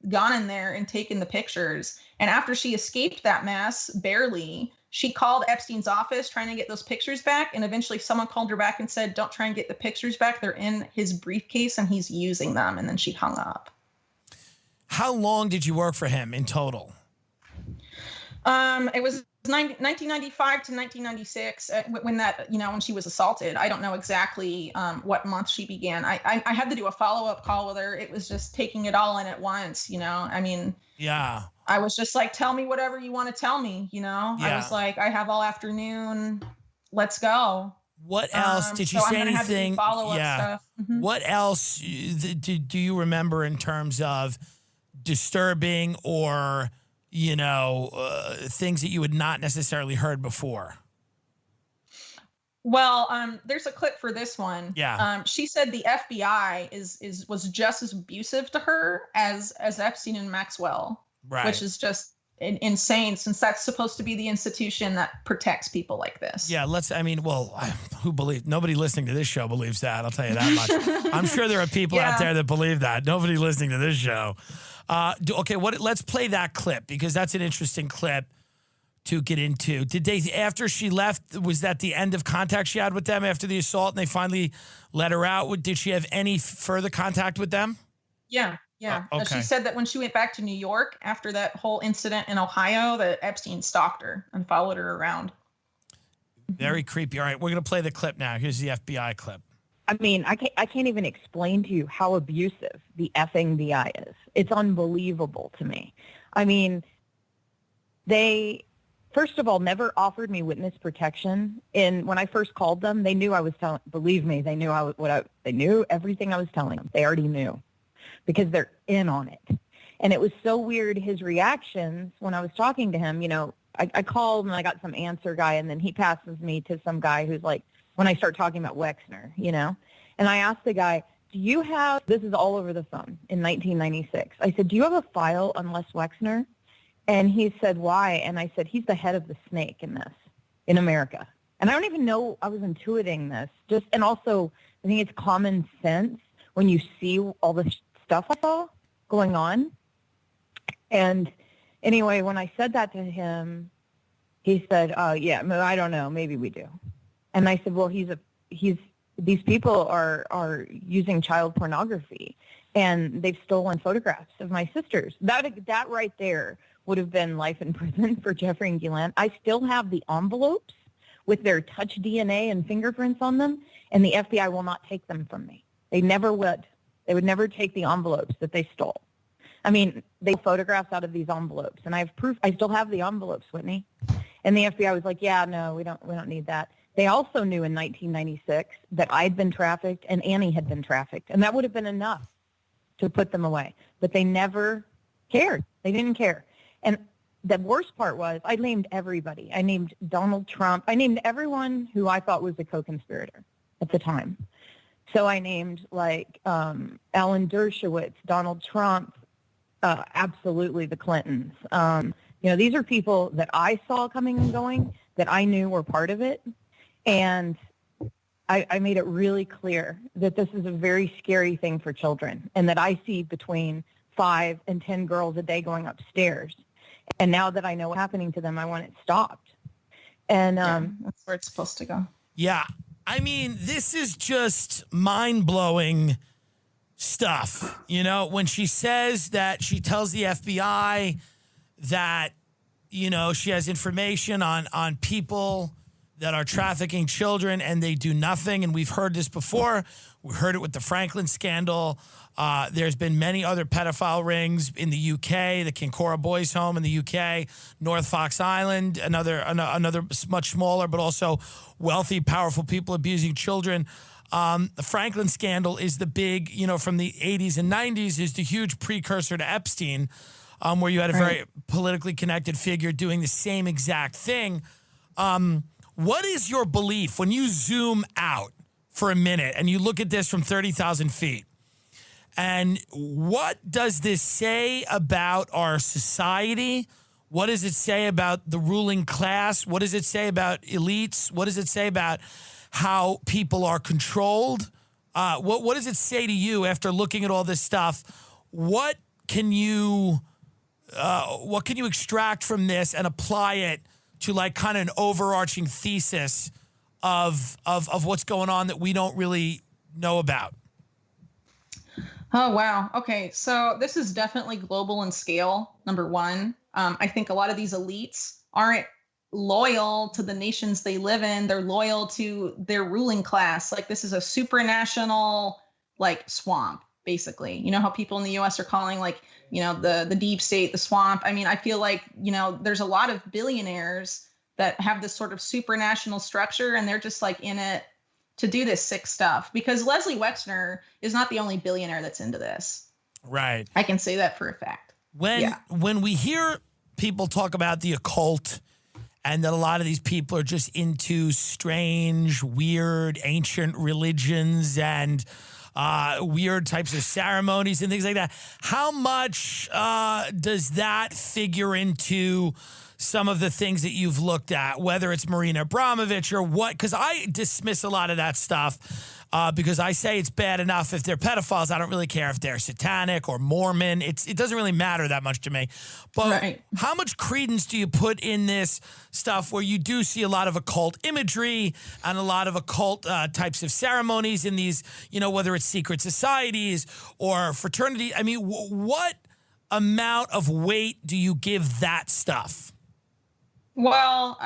gone in there and taken the pictures. And after she escaped that mess, barely, she called Epstein's office trying to get those pictures back. And eventually someone called her back and said, "Don't try and get the pictures back. They're in his briefcase and he's using them." And then she hung up.
How long did you work for him in total?
It was 1995 to 1996 when she was assaulted. I don't know exactly what month she began. I had to do a follow-up call with her. It was just taking it all in at once, Yeah. I was just like, tell me whatever you want to tell me, Yeah. I was like, I have all afternoon. Let's go.
What else? Did you say anything?
Follow-up stuff. Mm-hmm.
What else do you remember in terms of disturbing or things that you had not necessarily heard before?
Well, there's a clip for this one.
Yeah.
She said the FBI was just as abusive to her as Epstein and Maxwell,
Right.
which is just insane, since that's supposed to be the institution that protects people like this.
Yeah, nobody listening to this show believes that. I'll tell you that much. I'm sure there are people out there that believe that. Nobody listening to this show. Let's play that clip, because that's an interesting clip to get into. Did they, after she left, was that the end of contact she had with them after the assault and they finally let her out? Did she have any further contact with them?
Yeah.
Okay.
She said that when she went back to New York after that whole incident in Ohio, that Epstein stalked her and followed her around.
Very creepy. All right, we're going to play the clip now. Here's the FBI clip.
I mean, I can't even explain to you how abusive the effing BI is. It's unbelievable to me. I mean, they, first of all, never offered me witness protection. And when I first called them, they knew I was telling, believe me, they knew they knew everything I was telling them. They already knew, because they're in on it. And it was so weird, his reactions when I was talking to him. I called and I got some answer guy, and then he passes me to some guy who's like, when I start talking about Wexner, and I asked the guy, this is all over the phone in 1996. I said, do you have a file on Les Wexner? And he said, why? And I said, he's the head of the snake in America. And I don't even know I was intuiting this. And also, I think it's common sense when you see all this stuff going on. And anyway, when I said that to him, he said, yeah, I don't know, maybe we do. And I said, well, these people are using child pornography, and they've stolen photographs of my sisters. That right there would have been life in prison for Jeffery and Gisllane. I still have the envelopes with their touch DNA and fingerprints on them, and the FBI will not take them from me. They never would. They would never take the envelopes that they stole. I mean, they photographs out of these envelopes, and I have proof. I still have the envelopes, Whitney. And the FBI was like, yeah, no, we don't need that. They also knew in 1996 that I'd been trafficked and Annie had been trafficked, and that would have been enough to put them away. But they never cared. They didn't care. And the worst part was I named everybody. I named Donald Trump. I named everyone who I thought was a co-conspirator at the time. So I named Alan Dershowitz, Donald Trump, absolutely the Clintons. These are people that I saw coming and going, that I knew were part of it. And I made it really clear that this is a very scary thing for children, and that I see between 5 and 10 girls a day going upstairs. And now that I know what's happening to them, I want it stopped. And
that's where it's supposed to go.
Yeah. I mean, this is just mind-blowing stuff. When she says that she tells the FBI that, she has information on people that are trafficking children and they do nothing. And we've heard this before. We heard it with the Franklin scandal. There's been many other pedophile rings in the UK, the Kincora Boys Home in the UK, North Fox Island, another much smaller, but also wealthy, powerful people abusing children. The Franklin scandal is the big, from the 80s and 90s, is the huge precursor to Epstein, where you had a very politically connected figure doing the same exact thing. What is your belief when you zoom out for a minute and you look at this from 30,000 feet? And what does this say about our society? What does it say about the ruling class? What does it say about elites? What does it say about how people are controlled? What does it say to you after looking at all this stuff? What can you extract from this and apply it to kind of an overarching thesis of what's going on that we don't really know about?
Oh, wow. Okay. So this is definitely global in scale, number one. I think a lot of these elites aren't loyal to the nations they live in. They're loyal to their ruling class. This is a supranational, swamp, basically. You know how people in the U.S. are calling, the deep state, the swamp. I mean, I feel there's a lot of billionaires that have this sort of supranational structure, and they're just in it to do this sick stuff, because Leslie Wexner is not the only billionaire that's into this.
Right.
I can say that for a fact.
When we hear people talk about the occult and that a lot of these people are just into strange, weird, ancient religions and weird types of ceremonies and things like that. How much does that figure into some of the things that you've looked at, whether it's Marina Abramovich or what? Because I dismiss a lot of that stuff because I say it's bad enough if they're pedophiles. I don't really care if they're satanic or Mormon. It doesn't really matter that much to me. But how much credence do you put in this stuff where you do see a lot of occult imagery and a lot of occult types of ceremonies in these, whether it's secret societies or fraternity? I mean, what amount of weight do you give that stuff?
Well,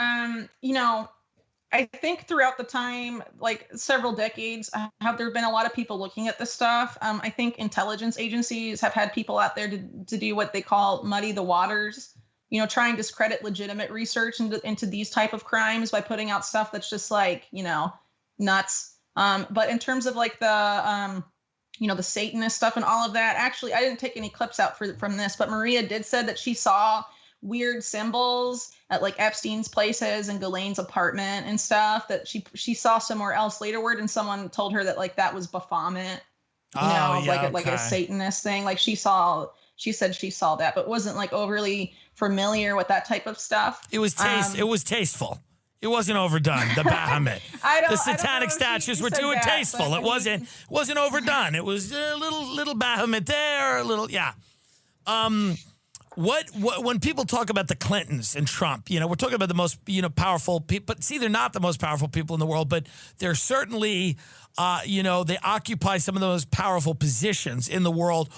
I think throughout the time, like several decades, have there been a lot of people looking at this stuff. I think intelligence agencies have had people out there to do what they call muddy the waters, try and discredit legitimate research into these type of crimes by putting out stuff that's just like, nuts. But in terms of like the Satanist stuff and all of that, actually, I didn't take any clips out from this, but Maria did say that she saw weird symbols at like Epstein's places and Gillane's apartment and stuff that she saw somewhere else laterward, and someone told her that like that was Baphomet, like a Satanist thing. Like she said she saw that, but wasn't like overly familiar with that type of stuff.
It was tasteful. It wasn't overdone. The Baphomet, the satanic statues were too tasteful. It wasn't overdone. It was a little Baphomet there, a little What when people talk about the Clintons and Trump, we're talking about the most, powerful people, but see, they're not the most powerful people in the world, but they're certainly, they occupy some of the most powerful positions in the world.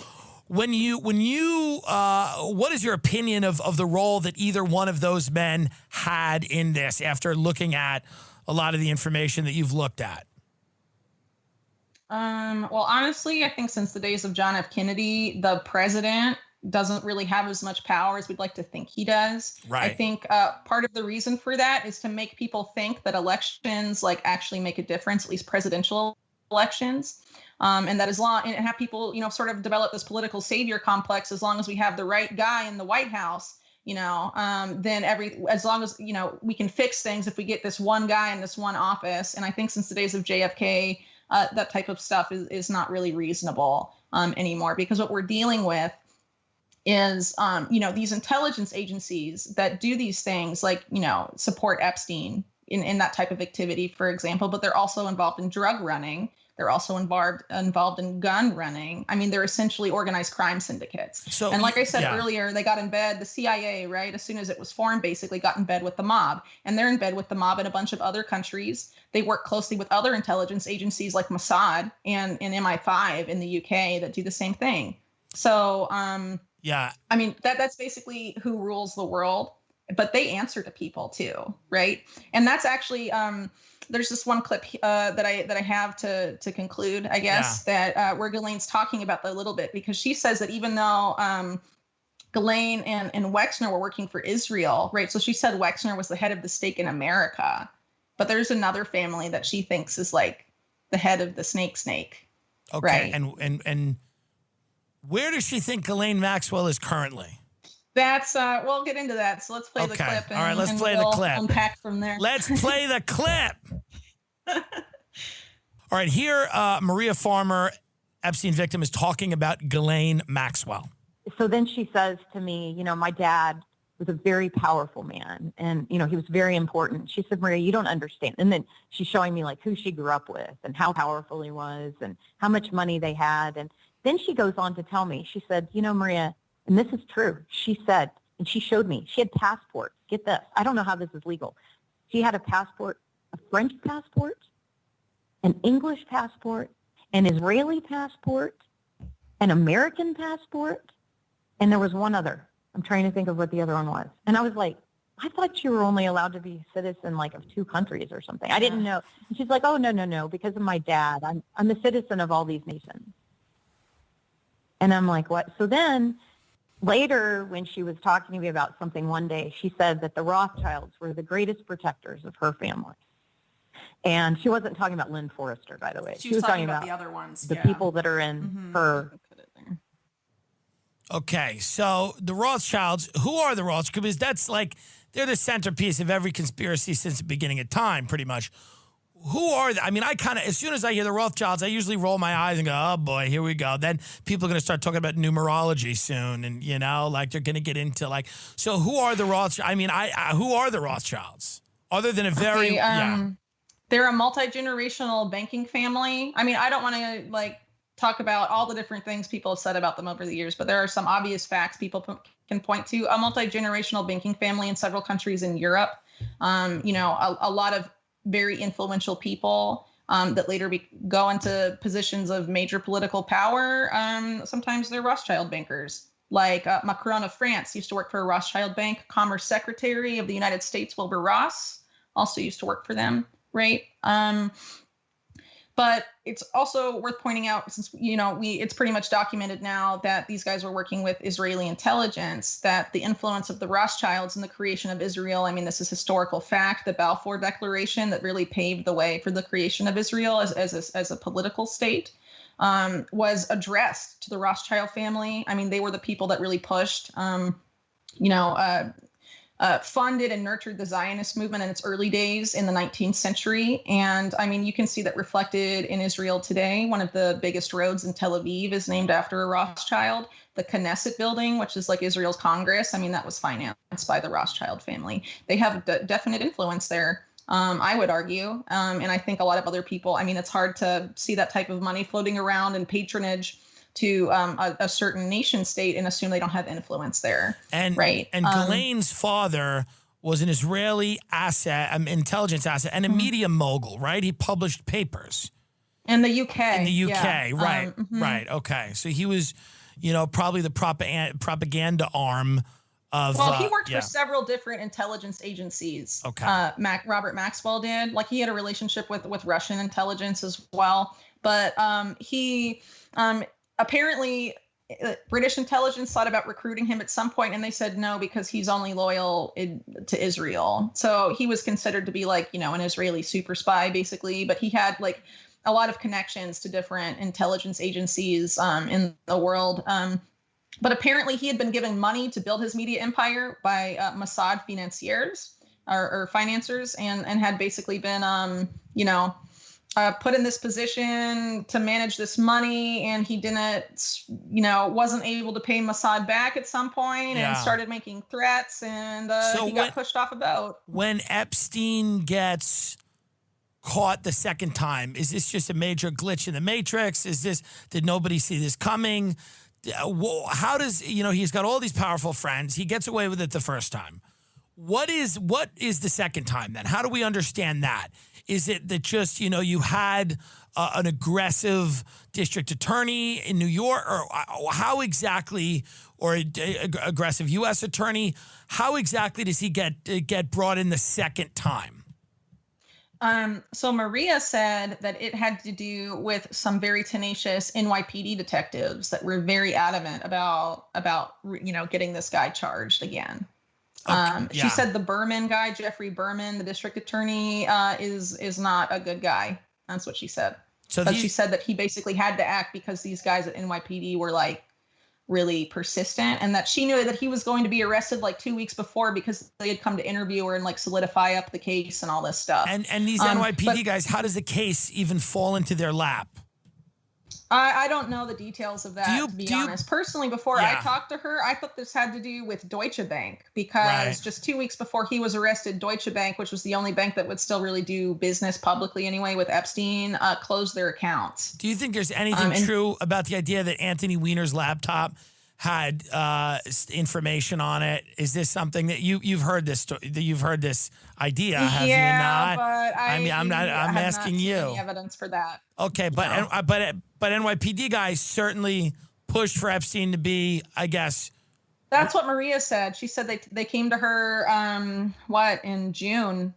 What is your opinion of the role that either one of those men had in this after looking at a lot of the information that you've looked at?
Well, honestly, I think since the days of John F. Kennedy, the president doesn't really have as much power as we'd like to think he does.
Right.
I think part of the reason for that is to make people think that elections like actually make a difference, at least presidential elections. And that as long and have people, sort of develop this political savior complex, as long as we have the right guy in the White House, then as long as, we can fix things if we get this one guy in this one office. And I think since the days of JFK, that type of stuff is not really reasonable anymore, because what we're dealing with is, these intelligence agencies that do these things like, support Epstein in that type of activity, for example, but they're also involved in drug running. They're also involved in gun running. I mean, they're essentially organized crime syndicates. And like I said earlier, they got in bed, the CIA, right, as soon as it was formed, basically got in bed with the mob. And they're in bed with the mob in a bunch of other countries. They work closely with other intelligence agencies like Mossad and MI5 in the UK that do the same thing. So, I mean, that's basically who rules the world, but they answer to people too, right? And that's actually, there's this one clip that I have to conclude, I guess, that where Gillane's talking about that a little bit, because she says that even though Gillane and Wexner were working for Israel, right? So she said Wexner was the head of the stake in America, but there's another family that she thinks is like the head of the snake.
Okay,
right?
And where does she think Gisllane Maxwell is currently?
That's we'll get into that. So let's play the clip.
All right, let's play the clip.
Unpack from there.
Let's play the clip. All right, here, Maria Farmer, Epstein victim, is talking about Gisllane Maxwell.
So then she says to me, my dad was a very powerful man, and he was very important. She said, Maria, you don't understand. And then she's showing me like who she grew up with and how powerful he was and how much money they had. And then she goes on to tell me, she said, Maria, and this is true. She said, and she showed me, she had passports. Get this. I don't know how this is legal. She had a passport, a French passport, an English passport, an Israeli passport, an American passport, and there was one other. I'm trying to think of what the other one was. And I was like, I thought you were only allowed to be a citizen like of 2 countries or something. I didn't know. And she's like, oh, no. Because of my dad, I'm a citizen of all these nations. And I'm like, what? So then later, when she was talking to me about something one day, she said that the Rothschilds were the greatest protectors of her family. And she wasn't talking about Lynn Forrester, by the way.
She was talking about the other ones.
The people that are in her.
Okay, so the Rothschilds, who are the Rothschilds? Because that's like, they're the centerpiece of every conspiracy since the beginning of time, pretty much. Who are they? I mean, I kind of, as soon as I hear the Rothschilds, I usually roll my eyes and go, oh boy, here we go. Then people are going to start talking about numerology soon. And, you know, like they're going to get into like, so who are the Rothschilds? I mean, who are the Rothschilds? Other than a very,
They're a multi-generational banking family. I mean, I don't want to like talk about all the different things people have said about them over the years, but there are some obvious facts people can point to. A multi-generational banking family in several countries in Europe. You know, a lot of very influential people that later go into positions of major political power. Sometimes they're Rothschild bankers. Like Macron of France used to work for a Rothschild bank. Commerce Secretary of the United States, Wilbur Ross, also used to work for them, right? But it's also worth pointing out, since, you know, it's pretty much documented now that these guys were working with Israeli intelligence, that the influence of the Rothschilds in the creation of Israel, I mean, this is historical fact, the Balfour Declaration that really paved the way for the creation of Israel as a political state, was addressed to the Rothschild family. I mean, they were the people that really pushed, funded and nurtured the Zionist movement in its early days in the 19th century. And I mean, you can see that reflected in Israel today. One of the biggest roads in Tel Aviv is named after a Rothschild. The Knesset building, which is like Israel's Congress, I mean, that was financed by the Rothschild family. They have a definite influence there, I would argue. And I think a lot of other people, I mean, it's hard to see that type of money floating around and patronage to a certain nation state and assume they don't have influence there.
And
right.
And Gillane's father was an Israeli intelligence asset, and a media mogul, right? He published papers.
In the UK.
In the UK,
yeah.
right. Right. Okay. So he was, you know, probably the propaganda arm of.
Well, he worked for several different intelligence agencies.
Okay.
Robert Maxwell did. Like, he had a relationship with Russian intelligence as well. But he apparently British intelligence thought about recruiting him at some point, and they said no because he's only loyal to Israel. So he was considered to be like, you know, an Israeli super spy basically, but he had like a lot of connections to different intelligence agencies in the world. But apparently he had been given money to build his media empire by Mossad financiers or financiers, and had basically been, put in this position to manage this money, and he didn't, wasn't able to pay Mossad back at some point, and started making threats, and he got pushed off a boat.
When Epstein gets caught the second time, is this just a major glitch in the matrix? Did nobody see this coming? How does, he's got all these powerful friends. He gets away with it the first time. What is the second time then? How do we understand that? Is it that just, you had an aggressive district attorney in New York, or how exactly, or an aggressive U.S. attorney? How exactly does he get brought in the second time?
So Maria said that it had to do with some very tenacious NYPD detectives that were very adamant about getting this guy charged again. She said the Berman guy, Jeffrey Berman, the district attorney, is not a good guy. That's what she said. But she said that he basically had to act because these guys at NYPD were like really persistent, and that she knew that he was going to be arrested like 2 weeks before because they had come to interview her and like solidify up the case and all this stuff.
And these NYPD guys, how does the case even fall into their lap?
I don't know the details of that, to be honest. Personally, before I talked to her, I thought this had to do with Deutsche Bank, because just 2 weeks before he was arrested, Deutsche Bank, which was the only bank that would still really do business publicly anyway with Epstein, closed their accounts.
Do you think there's anything true about the idea that Anthony Weiner's laptop had information on it? Is this something that you've heard this idea? Have you not?
But
I'm asking you.
Any evidence for that?
Okay, but NYPD guys certainly pushed for Epstein to be, I guess.
That's what Maria said. She said they came to her in June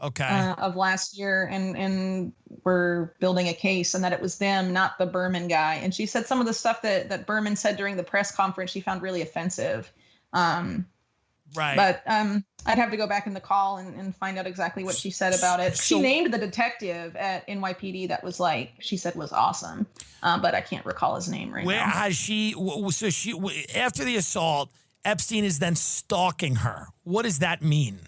of last year, and were building a case, and that it was them, not the Berman guy. And she said some of the stuff that Berman said during the press conference she found really offensive.
Right.
But I'd have to go back in the call and find out exactly what she said about it. She named the detective at NYPD that was like, she said was awesome. But I can't recall his name right now.
Where has she, so she, after the assault, Epstein is then stalking her. What does that mean?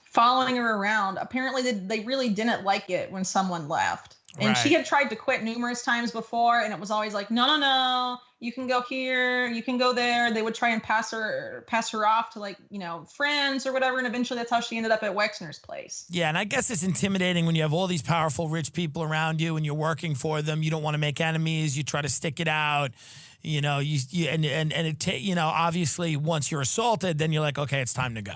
Following her around. Apparently they really didn't like it when someone left. And she had tried to quit numerous times before, and it was always like, no, you can go here, you can go there. They would try and pass her off to, like, you know, friends or whatever, and eventually that's how she ended up at Wexner's place.
Yeah, and I guess it's intimidating when you have all these powerful, rich people around you and you're working for them. You don't want to make enemies. You try to stick it out. You know, obviously once you're assaulted, then you're like, okay, it's time to go.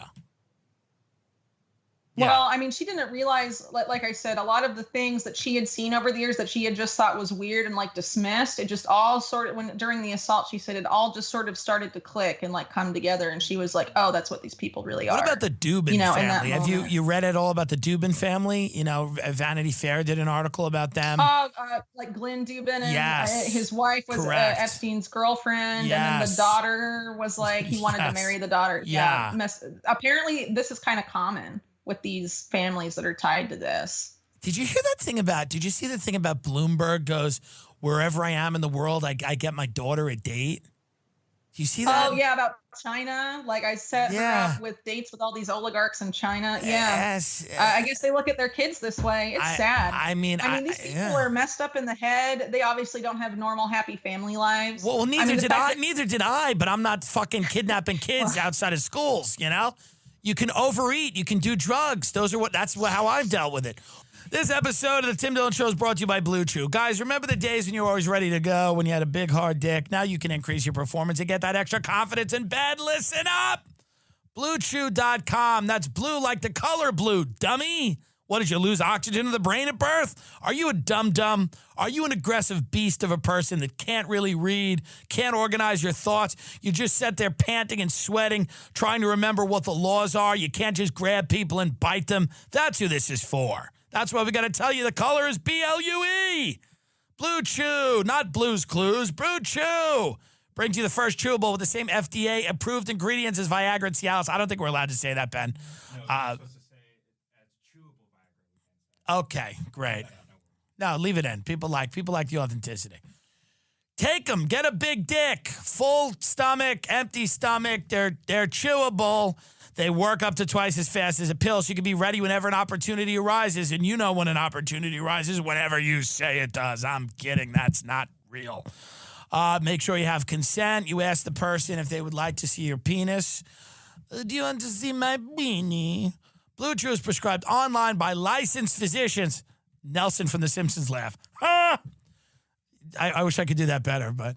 Yeah.
Well, I mean, she didn't realize, like I said, a lot of the things that she had seen over the years that she had just thought was weird and like dismissed, it just all sort of, during the assault, she said it all just sort of started to click and like come together. And she was like, oh, that's what these people really are.
What about the Dubin family? Have you read at all about the Dubin family? You know, Vanity Fair did an article about them.
Oh, like Glenn Dubin and his wife was Epstein's girlfriend. Yes. And then the daughter was like, he wanted to marry the daughter. Yeah. Apparently this is kind of common with these families that are tied to this.
Did you see the thing about Bloomberg goes, wherever I am in the world, I get my daughter a date? Do you see that?
Oh, yeah, about China. Like I set her up with dates with all these oligarchs in China.
Yes.
I guess they look at their kids this way. It's sad.
I mean,
these people are messed up in the head. They obviously don't have normal, happy family lives.
Well, neither did I, but I'm not fucking kidnapping kids outside of schools, you know? You can overeat. You can do drugs. That's how I've dealt with it. This episode of the Tim Dillon Show is brought to you by Blue Chew. Guys, remember the days when you were always ready to go, when you had a big, hard dick? Now you can increase your performance and get that extra confidence in bed. Listen up. BlueChew.com. That's blue like the color blue, dummy. What, did you lose oxygen to the brain at birth? Are you a dum-dum? Are you an aggressive beast of a person that can't really read, can't organize your thoughts? You just sit there panting and sweating, trying to remember what the laws are. You can't just grab people and bite them. That's who this is for. That's why we got to tell you the color is BLUE. Blue Chew, not Blue's Clues. Blue Chew brings you the first chewable with the same FDA-approved ingredients as Viagra and Cialis. I don't think we're allowed to say that, Ben.
No,
okay, great. No, leave it in. People like the authenticity. Take them. Get a big dick. Full stomach, empty stomach. They're chewable. They work up to twice as fast as a pill, so you can be ready whenever an opportunity arises. And you know when an opportunity arises, whenever you say it does. I'm kidding. That's not real. Make sure you have consent. You ask the person if they would like to see your penis. Do you want to see my beanie? Blue Chew is prescribed online by licensed physicians. Nelson from The Simpsons laugh. Ha! I wish I could do that better, but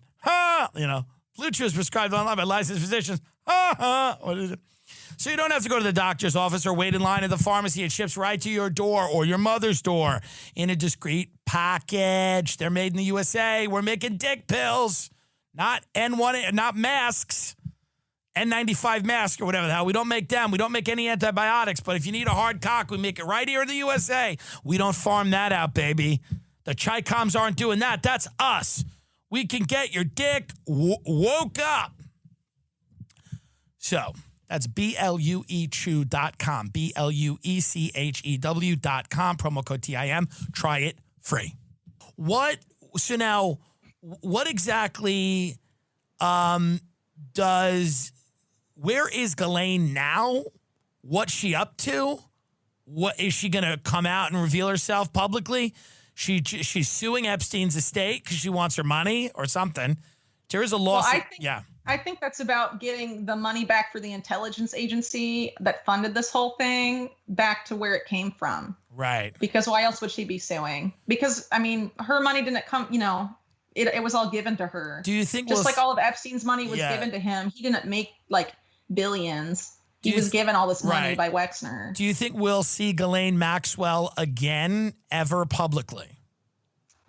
Blue Chew is prescribed online by licensed physicians. Ha ha! What is it? So you don't have to go to the doctor's office or wait in line at the pharmacy. It ships right to your door or your mother's door in a discreet package. They're made in the USA. We're making dick pills, not N1, not masks. N95 mask or whatever the hell. We don't make them. We don't make any antibiotics. But if you need a hard cock, we make it right here in the USA. We don't farm that out, baby. The Chi-Coms aren't doing that. That's us. We can get your dick woke up. So that's BLUEchew.com. BLUECHEW.com. Promo code TIM. Try it free. What exactly where is Gisllane now? What's she up to? What is she going to come out and reveal herself publicly? She's suing Epstein's estate because she wants her money or something. There is a lawsuit.
I think that's about getting the money back for the intelligence agency that funded this whole thing back to where it came from.
Right.
Because why else would she be suing? Because, I mean, her money didn't come, it was all given to her.
Do you think
just like all of Epstein's money was given to him? He didn't make like billions. He was given all this money by Wexner.
Do you think we'll see Gisllane Maxwell again ever publicly?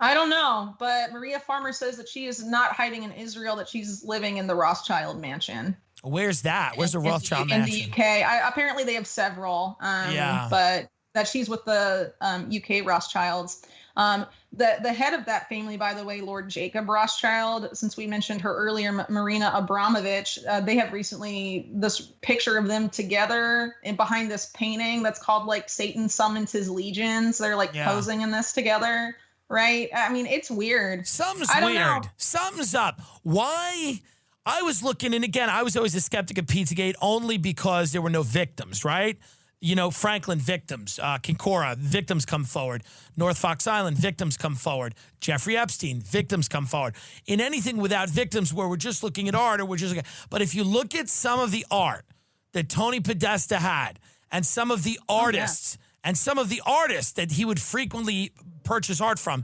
I don't know, but Maria Farmer says that she is not hiding in Israel, that she's living in the Rothschild mansion.
Where's that? Where's the Rothschild mansion?
In the UK. Apparently they have several. But that she's with the UK Rothschilds. The head of that family, by the way, Lord Jacob Rothschild, since we mentioned her earlier, Marina Abramovich, they have recently this picture of them together and behind this painting that's called like Satan Summons His Legions. They're like posing in this together, right? I mean, it's weird.
Something's weird. Something's up. Why? I was looking, and again, I was always a skeptic of Pizzagate only because there were no victims, right? You know, Franklin, victims. Kincora, victims come forward. North Fox Island, victims come forward. Jeffrey Epstein, victims come forward. In anything without victims where we're just looking at art or we're just looking, but if you look at some of the art that Tony Podesta had and some of the artists and some of the artists that he would frequently purchase art from,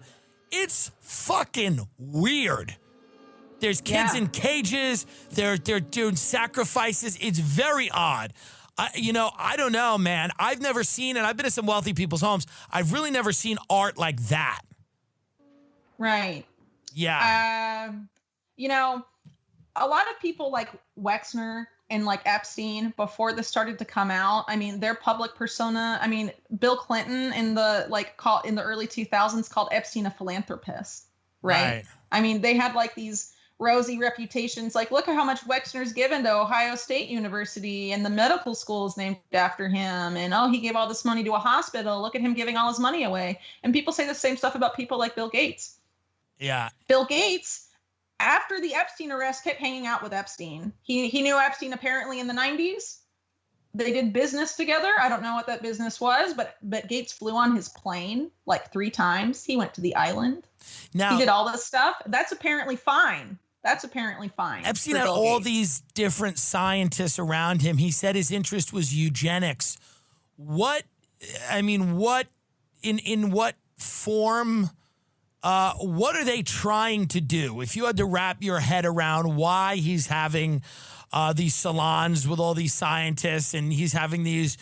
it's fucking weird. There's kids in cages. They're doing sacrifices. It's very odd. I don't know, man. I've never seen, and I've been to some wealthy people's homes. I've really never seen art like that.
Right.
Yeah.
A lot of people like Wexner and like Epstein, before this started to come out, I mean, their public persona, I mean, Bill Clinton in the early 2000s called Epstein a philanthropist, right? I mean, they had like these rosy reputations, like look at how much Wexner's given to Ohio State University and the medical school is named after him, and he gave all this money to a hospital, look at him giving all his money away. And people say the same stuff about people like Bill Gates. Bill Gates, after the Epstein arrest, kept hanging out with Epstein. He knew Epstein apparently in the 90s. They did business together. I don't know what that business was, but Gates flew on his plane like 3 times. He went to the island. Now, he did all this stuff. That's apparently fine. Epstein had all these different scientists around him. He said his interest was eugenics.
In what form, what are they trying to do? If you had to wrap your head around why he's having these salons with all these scientists and he's having these,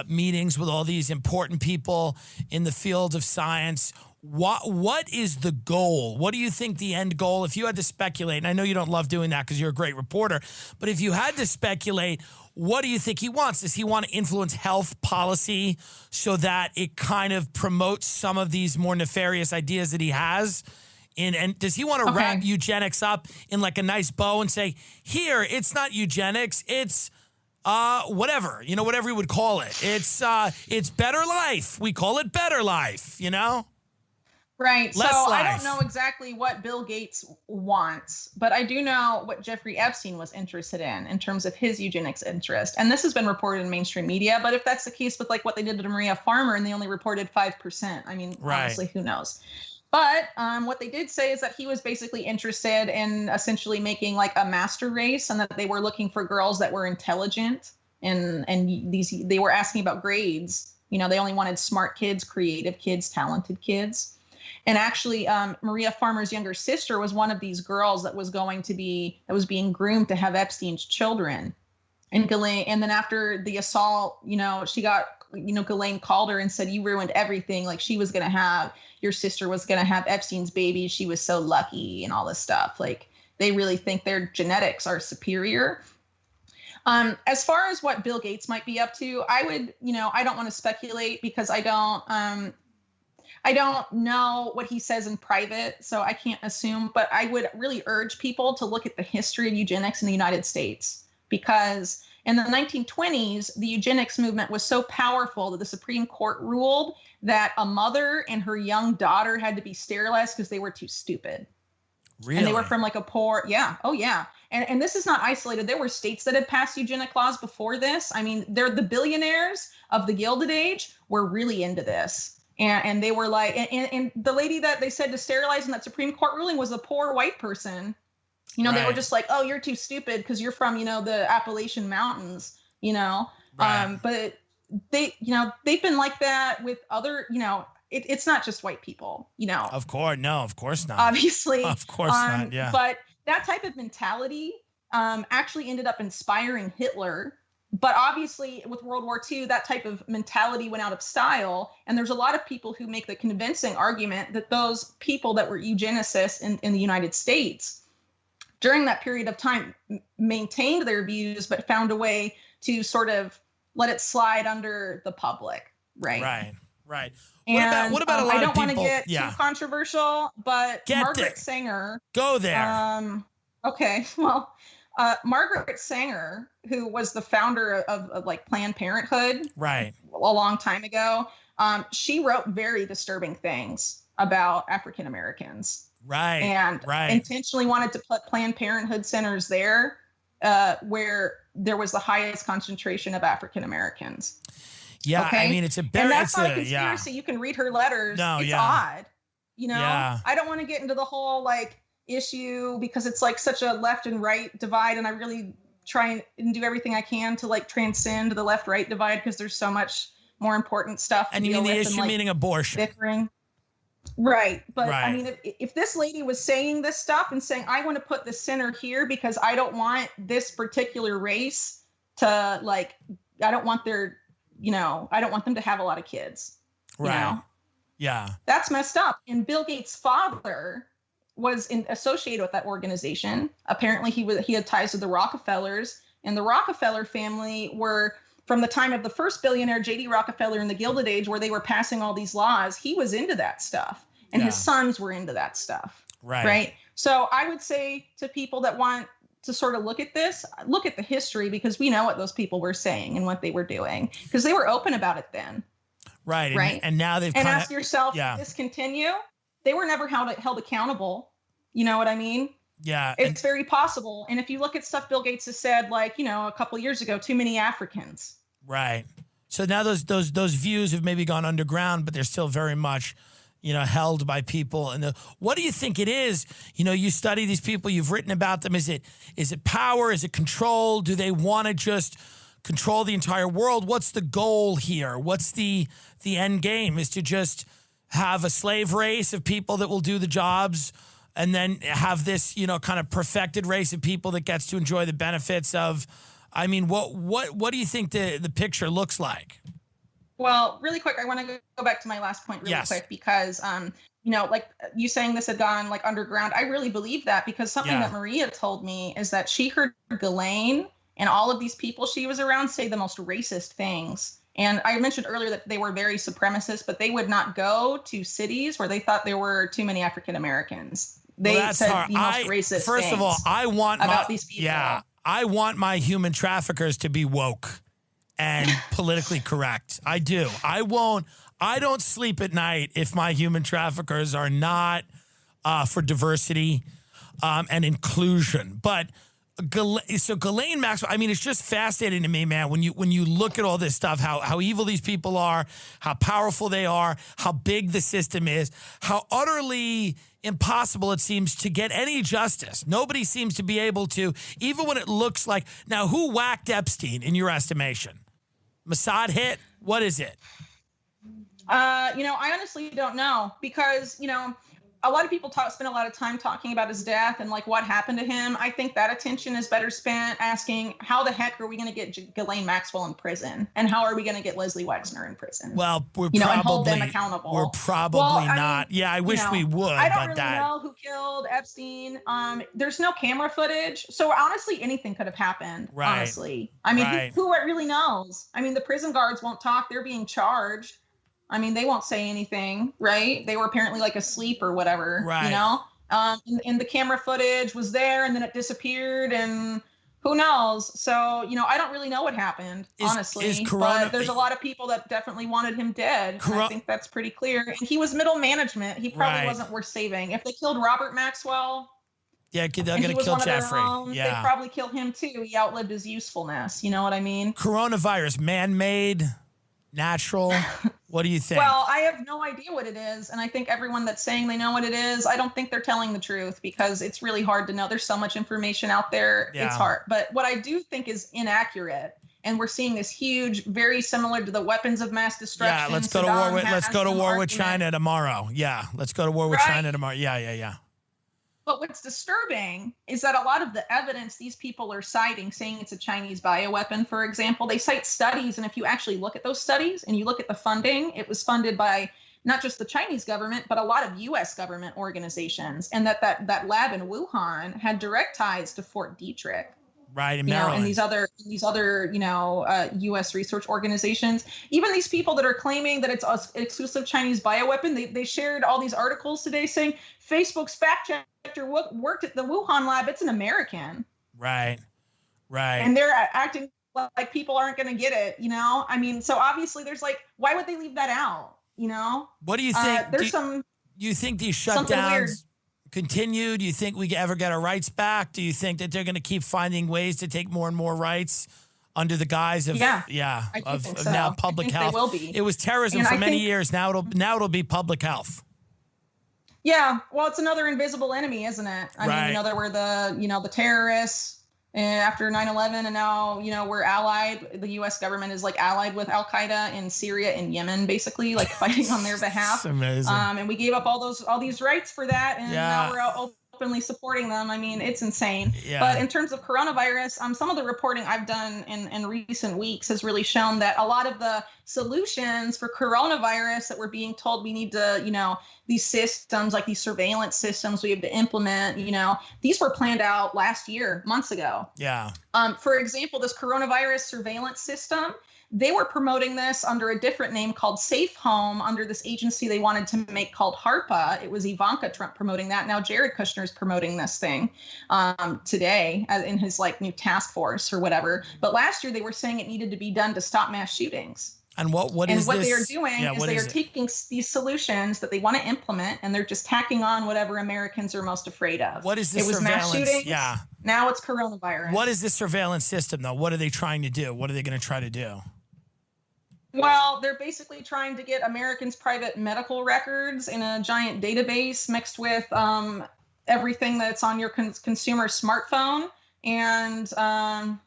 meetings with all these important people in the field of science. What is the goal? What do you think the end goal, if you had to speculate, and I know you don't love doing that because you're a great reporter, but if you had to speculate, what do you think he wants? Does he want to influence health policy so that it kind of promotes some of these more nefarious ideas that he has? And does he want to wrap eugenics up in like a nice bow and say, here, it's not eugenics, it's whatever he would call it. It's better life. We call it better life,
Right.
Less
so
life.
I don't know exactly what Bill Gates wants, but I do know what Jeffrey Epstein was interested in terms of his eugenics interest. And this has been reported in mainstream media. But if that's the case with like what they did to Maria Farmer and they only reported 5%, I mean, honestly, who knows? But what they did say is that he was basically interested in essentially making like a master race, and that they were looking for girls that were intelligent and they were asking about grades. They only wanted smart kids, creative kids, talented kids. And actually, Maria Farmer's younger sister was one of these girls that was being groomed to have Epstein's children. And Gisllane, and then after the assault, she got, Gisllane called her and said, you ruined everything. Like your sister was going to have Epstein's baby. She was so lucky and all this stuff. Like they really think their genetics are superior. As far as what Bill Gates might be up to, I would, I don't want to speculate because I don't know what he says in private, so I can't assume, but I would really urge people to look at the history of eugenics in the United States, because in the 1920s, the eugenics movement was so powerful that the Supreme Court ruled that a mother and her young daughter had to be sterilized because they were too stupid.
Really?
And they were from like a poor, And this is not isolated. There were states that had passed eugenic laws before this. I mean, they're the billionaires of the Gilded Age were really into this. And they were like, and the lady that they said to sterilize in that Supreme Court ruling was a poor white person. They were just like, oh, you're too stupid because you're from, the Appalachian Mountains, but they, they've been like that with other, it's not just white people,
Of course. No, of course not.
Obviously.
Of course not. Yeah.
But that type of mentality actually ended up inspiring Hitler. But obviously, with World War II, that type of mentality went out of style. And there's a lot of people who make the convincing argument that those people that were eugenicists in the United States during that period of time maintained their views, but found a way to sort of let it slide under the public. Right.
Right.
And
what about a lot
I don't
of people?
want to get too controversial, but Margaret
Sanger. Go there.
Okay. Well, Margaret Sanger, who was the founder of like Planned Parenthood,
right,
a long time ago, she wrote very disturbing things about African Americans,
right,
and intentionally wanted to put Planned Parenthood centers there, where there was the highest concentration of African Americans.
Yeah,
okay?
I mean, it's a
and that's not a conspiracy. You can read her letters.
No,
it's odd. You know, I don't want to get into the whole like issue because it's like such a left and right divide, and I really try and do everything I can to like transcend the left right divide because there's so much more important stuff.
And you mean the issue meaning abortion?
Bickering. Right. But I mean, if this lady was saying this stuff and saying, I want to put the center here because I don't want this particular race to like, I don't want their, I don't want them to have a lot of kids.
Right.
You know?
Yeah.
That's messed up. And Bill Gates' father was associated with that organization. Apparently he had ties to the Rockefellers, and the Rockefeller family were from the time of the first billionaire, J.D. Rockefeller, in the Gilded Age, where they were passing all these laws. He was into that stuff, and his sons were into that stuff. Right. So I would say to people that want to sort of look at this, look at the history, because we know what those people were saying and what they were doing, because they were open about it then.
Right. And now they've
ask yourself, did this continue? They were never held accountable. You know what I mean?
Yeah.
It's very possible. And if you look at stuff Bill Gates has said, like, a couple of years ago, too many Africans.
Right. So now those views have maybe gone underground, but they're still very much, held by people. And what do you think it is? You study these people, you've written about them. Is it power? Is it control? Do they want to just control the entire world? What's the goal here? What's the end game? Is to just have a slave race of people that will do the jobs, and then have this, kind of perfected race of people that gets to enjoy the benefits of, I mean, what do you think the picture looks like?
Well, really quick, I want to go back to my last point really quick, because, like you saying this had gone like underground. I really believe that, because something that Maria told me is that she heard Gisllane and all of these people she was around say the most racist things. And I mentioned earlier that they were very supremacist, but they would not go to cities where they thought there were too many African Americans. They said the most racist
First
things
of all, I want
about these people.
Yeah, I want my human traffickers to be woke and politically correct. I do. I don't sleep at night if my human traffickers are not for diversity and inclusion. But Gisllane Maxwell, I mean, it's just fascinating to me, man, when you look at all this stuff, how evil these people are, how powerful they are, how big the system is, how utterly impossible it seems to get any justice. Nobody seems to be able to, even when it looks like, now who whacked Epstein in your estimation? Mossad hit? What is it?
I honestly don't know, because, a lot of people spend a lot of time talking about his death and like what happened to him. I think that attention is better spent asking, how the heck are we going to get Gisllane Maxwell in prison, and how are we going to get Leslie Wexner in prison?
Well, we're
and hold them accountable.
We're probably not. Yeah, I wish we would.
I don't really know who killed Epstein. There's no camera footage, so honestly, anything could have happened.
Right.
Honestly, I mean, who really knows? I mean, the prison guards won't talk; they're being charged. I mean, they won't say anything, right? They were apparently like asleep or whatever,
right.
And the camera footage was there, and then it disappeared, and who knows? So, I don't really know what happened, honestly. But there's a lot of people that definitely wanted him dead. And I think that's pretty clear. And he was middle management. He probably wasn't worth saving. If they killed Robert Maxwell,
they're going to kill Jeffrey.
They'd probably kill him too. He outlived his usefulness. You know what I mean?
Coronavirus, man-made, natural. What do you think?
Well, I have no idea what it is. And I think everyone that's saying they know what it is, I don't think they're telling the truth, because it's really hard to know. There's so much information out there. Yeah. It's hard. But what I do think is inaccurate, and we're seeing this huge, very similar to the weapons of mass destruction.
Yeah, let's go to war with China tomorrow. Yeah, let's go to war with China tomorrow. Yeah.
But what's disturbing is that a lot of the evidence these people are citing, saying it's a Chinese bioweapon, for example, they cite studies. And if you actually look at those studies and you look at the funding, it was funded by not just the Chinese government, but a lot of U.S. government organizations. And that lab in Wuhan had direct ties to Fort Detrick.
Right, in
you know,
Maryland.
and these other, you know, U.S. research organizations. Even these people that are claiming that it's an exclusive Chinese bioweapon, they shared all these articles today saying Facebook's fact checker worked at the Wuhan lab. It's an American.
Right, right.
And they're acting like people aren't going to get it, you know? I mean, so obviously there's like, why would they leave that out, you know?
What do you think? You think these shutdowns continue? Do you think we ever get our rights back? Do you think that they're going to keep finding ways to take more and more rights under the guise of of now public health?
They will be.
It was terrorism for many years. Now it'll be public health.
Yeah, well, it's another invisible enemy, isn't it? I mean, you know, there were the terrorists after 9/11, and now, you know, we're allied. The U.S. government is like allied with Al Qaeda in Syria and Yemen, basically, like fighting on their behalf.
That's amazing.
And we gave up all these rights for that, and now we're out openly supporting them. I mean, it's insane. Yeah. But in terms of coronavirus, some of the reporting I've done in recent weeks has really shown that a lot of the solutions for coronavirus that we're being told we need to, you know, these systems, like these surveillance systems we have to implement, you know, these were planned out last year, months ago.
Yeah.
For example, this coronavirus surveillance system, they were promoting this under a different name called Safe Home, under this agency they wanted to make called HARPA. It was Ivanka Trump promoting that. Now Jared Kushner is promoting this thing today in his like new task force or whatever. But last year they were saying it needed to be done to stop mass shootings.
And what
they are doing is they are taking these solutions that they want to implement, and they're just tacking on whatever Americans are most afraid of.
What is this
surveillance? Mass shootings.
Yeah.
Now it's coronavirus.
What is this surveillance system, though? What are they trying to do? What are they going to try to do?
Well, they're basically trying to get Americans' private medical records in a giant database mixed with everything that's on your consumer smartphone, and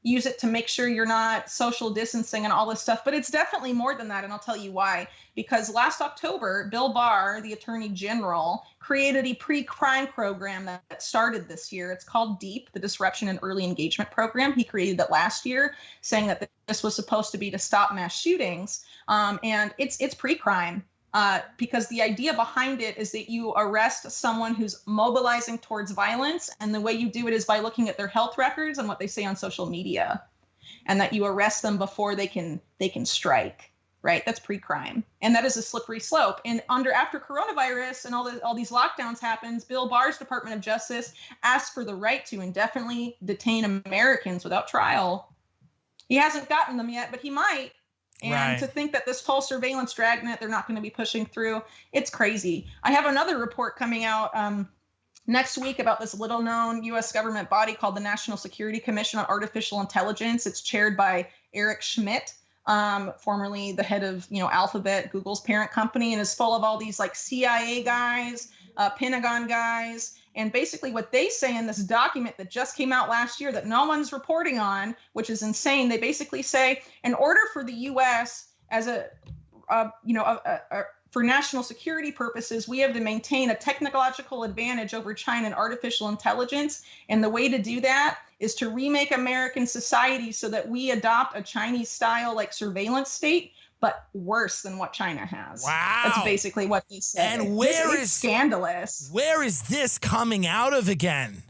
use it to make sure you're not social distancing and all this stuff. But it's definitely more than that, and I'll tell you why. Because last October, Bill Barr, the Attorney General, created a pre-crime program that started this year. It's called DEEP, the Disruption and Early Engagement Program. He created it last year, saying that this was supposed to be to stop mass shootings. And it's pre-crime. Because the idea behind it is that you arrest someone who's mobilizing towards violence, and the way you do it is by looking at their health records and what they say on social media, and that you arrest them before they can strike. Right, that's pre-crime, and that is a slippery slope. And after coronavirus and all these lockdowns happens, Bill Barr's Department of Justice asked for the right to indefinitely detain Americans without trial. He hasn't gotten them yet, but he might. And to think that this whole surveillance dragnet they're not going to be pushing through, it's crazy. I have another report coming out next week about this little known U.S. government body called the National Security Commission on Artificial Intelligence. It's chaired by Eric Schmidt, formerly the head of, you know, Alphabet, Google's parent company, and is full of all these like CIA guys, Pentagon guys. And basically what they say in this document that just came out last year that no one's reporting on, which is insane, they basically say in order for the U.S. as for national security purposes, we have to maintain a technological advantage over China in artificial intelligence. And the way to do that is to remake American society so that we adopt a Chinese style like surveillance state, but worse than what China has.
Wow.
That's basically what they say.
And
this is scandalous.
Where is this coming out of again?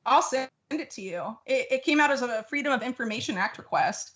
I'll send it to you. It came out as a Freedom of Information Act request.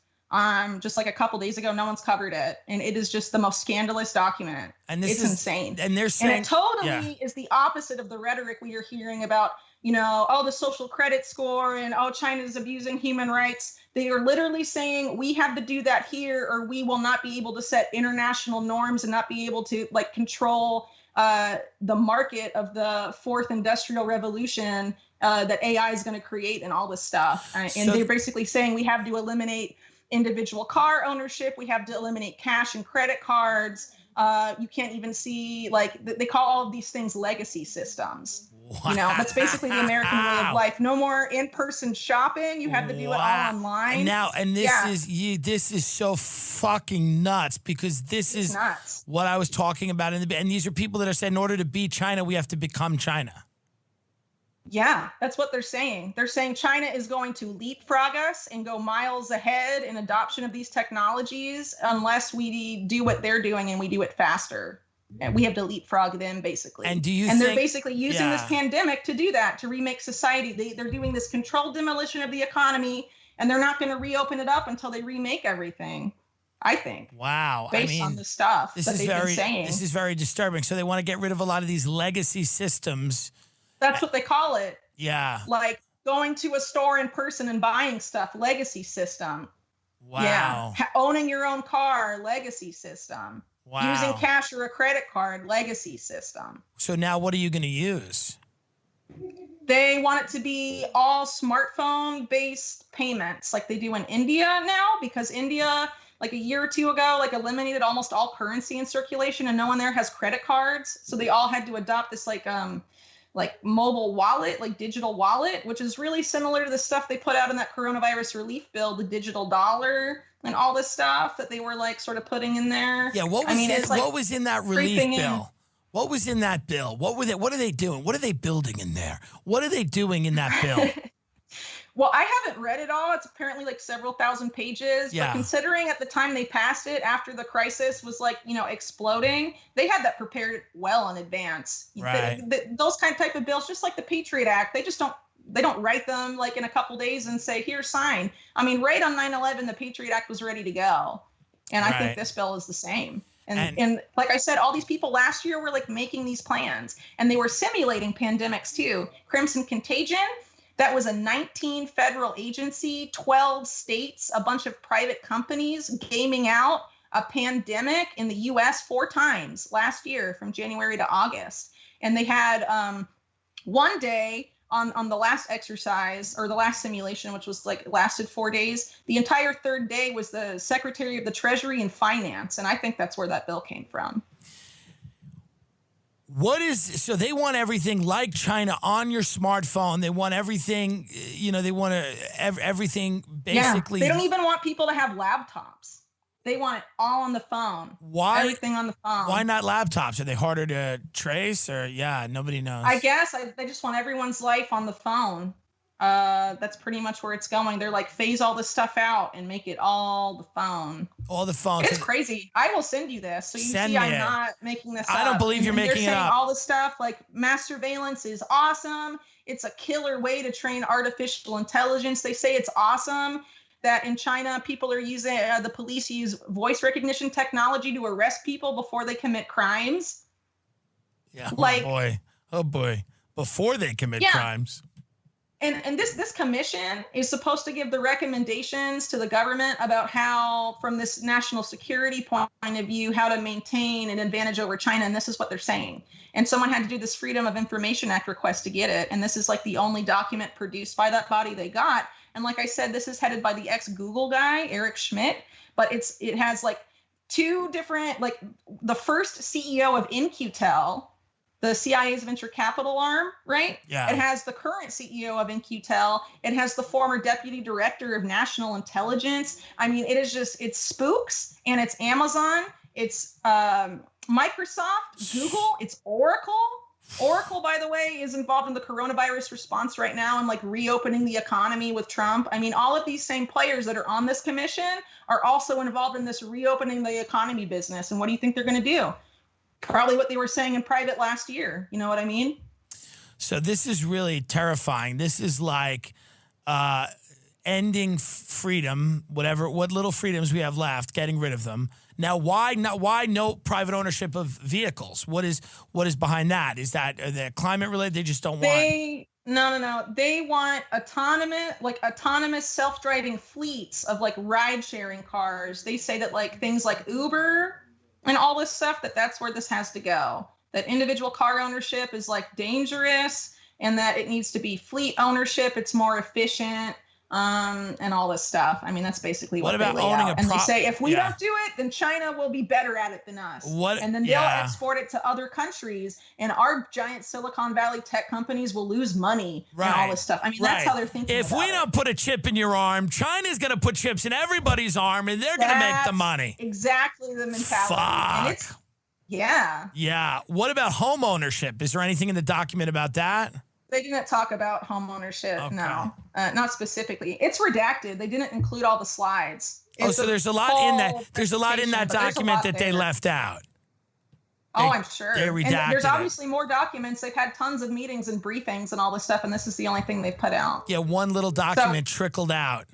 Just like a couple days ago. No one's covered it, and it is just the most scandalous document. And it's insane.
And they're saying,
and it totally is the opposite of the rhetoric we are hearing about, you know, the social credit score and China's abusing human rights. They are literally saying we have to do that here, or we will not be able to set international norms and not be able to like control the market of the fourth industrial revolution that AI is going to create and all this stuff. And they're basically saying we have to eliminate individual car ownership. We have to eliminate cash and credit cards. You can't even see, like, they call all of these things legacy systems. Wow. You know, that's basically the American way of life. No more in-person shopping. You have to do it all online.
And this is so fucking nuts, because this is nuts. What I was talking about and these are people that are saying in order to beat China, we have to become China.
Yeah, that's what they're saying. They're saying China is going to leapfrog us and go miles ahead in adoption of these technologies unless we do what they're doing and we do it faster. we have to leapfrog them, basically.
And
they're basically using this pandemic to do that, to remake society. They're doing this controlled demolition of the economy, and they're not going to reopen it up until they remake everything, I think.
Wow.
Based on the stuff that they've been saying.
This is very disturbing. So they want to get rid of a lot of these legacy systems.
That's what they call it.
Yeah.
Like going to a store in person and buying stuff, legacy system.
Wow.
Yeah. Owning your own car, legacy system.
Wow.
Using cash or a credit card, legacy system.
So now what are you going to use?
They want it to be all smartphone-based payments like they do in India now, because India, like a year or two ago, like eliminated almost all currency in circulation, and no one there has credit cards. So they all had to adopt this like mobile wallet, like digital wallet, which is really similar to the stuff they put out in that coronavirus relief bill, the digital dollar and all this stuff that they were like sort of putting in there.
Yeah, what was in that relief bill? What was in that bill? What are they doing? What are they building in there? What are they doing in that bill?
Well, I haven't read it all. It's apparently like several thousand pages. Yeah. But considering at the time they passed it, after the crisis was like, exploding, they had that prepared well in advance.
Right.
Those type of bills, just like the Patriot Act, they don't write them like in a couple days and say, here, sign. I mean, right on 9/11, the Patriot Act was ready to go. And I think this bill is the same. And like I said, all these people last year were like making these plans, and they were simulating pandemics too. Crimson Contagion, that was a 19 federal agency, 12 states, a bunch of private companies gaming out a pandemic in the US 4 times last year from January to August. And they had one day on the last exercise, or the last simulation, which was like lasted 4 days. The entire third day was the Secretary of the Treasury and Finance. And I think that's where that bill came from.
So they want everything like China on your smartphone. They want everything, they want everything basically.
Yeah, they don't even want people to have laptops. They want it all on the phone.
Why?
Everything on the phone.
Why not laptops? Are they harder to trace, or nobody knows?
I guess they just want everyone's life on the phone. That's pretty much where it's going. They're like, phase all this stuff out and make it all the phone.
All the phone.
It's crazy. I will send you this. So you see I'm not making this up.
I don't believe you're making it up.
All this stuff like mass surveillance is awesome. It's a killer way to train artificial intelligence. They say it's awesome that in China, people are using, the police use voice recognition technology to arrest people before they commit crimes.
Yeah. Oh boy. Before they commit crimes.
And this commission is supposed to give the recommendations to the government about how, from this national security point of view, how to maintain an advantage over China. And this is what they're saying. And someone had to do this Freedom of Information Act request to get it. And this is like the only document produced by that body they got. And like I said, this is headed by the ex-Google guy, Eric Schmidt. But it has like 2 different, like the first CEO of In-Q-Tel, the CIA's venture capital arm, right?
Yeah.
It has the current CEO of In-Q-Tel. It has the former deputy director of national intelligence. I mean, it's spooks, and it's Amazon. It's Microsoft, Google, it's Oracle. Oracle, by the way, is involved in the coronavirus response right now and like reopening the economy with Trump. I mean, all of these same players that are on this commission are also involved in this reopening the economy business. And what do you think they're going to do? Probably what they were saying in private last year. You know what I mean?
So this is really terrifying. This is like ending freedom, what little freedoms we have left, getting rid of them. Now, why no private ownership of vehicles? What is behind that? Is that the climate related? They just don't want.
No. They want autonomous self-driving fleets of like ride-sharing cars. They say that like things like Uber and all this stuff, that's where this has to go. That individual car ownership is like dangerous, and that it needs to be fleet ownership. It's more efficient. And all this stuff. I mean, that's basically what
about
they lay
owning
out. And they say, if we don't do it, then China will be better at it than us. And then they'll export it to other countries, and our giant Silicon Valley tech companies will lose money and all this stuff. I mean, that's how they're thinking.
If we don't put a chip in your arm, China's going to put chips in everybody's arm, and they're going to make the money.
Exactly the mentality.
Fuck.
And it's, yeah.
What about home ownership? Is there anything in the document about that?
They didn't talk about home ownership. Okay. No, not specifically. It's redacted. They didn't include all the slides.
So there's a lot in that. There's a lot in that document that they left out.
I'm sure.
They redacted
and there's
it.
obviously more documents. They've had tons of meetings and briefings and all this stuff, and this is the only thing they've put out.
Yeah, one little document trickled out.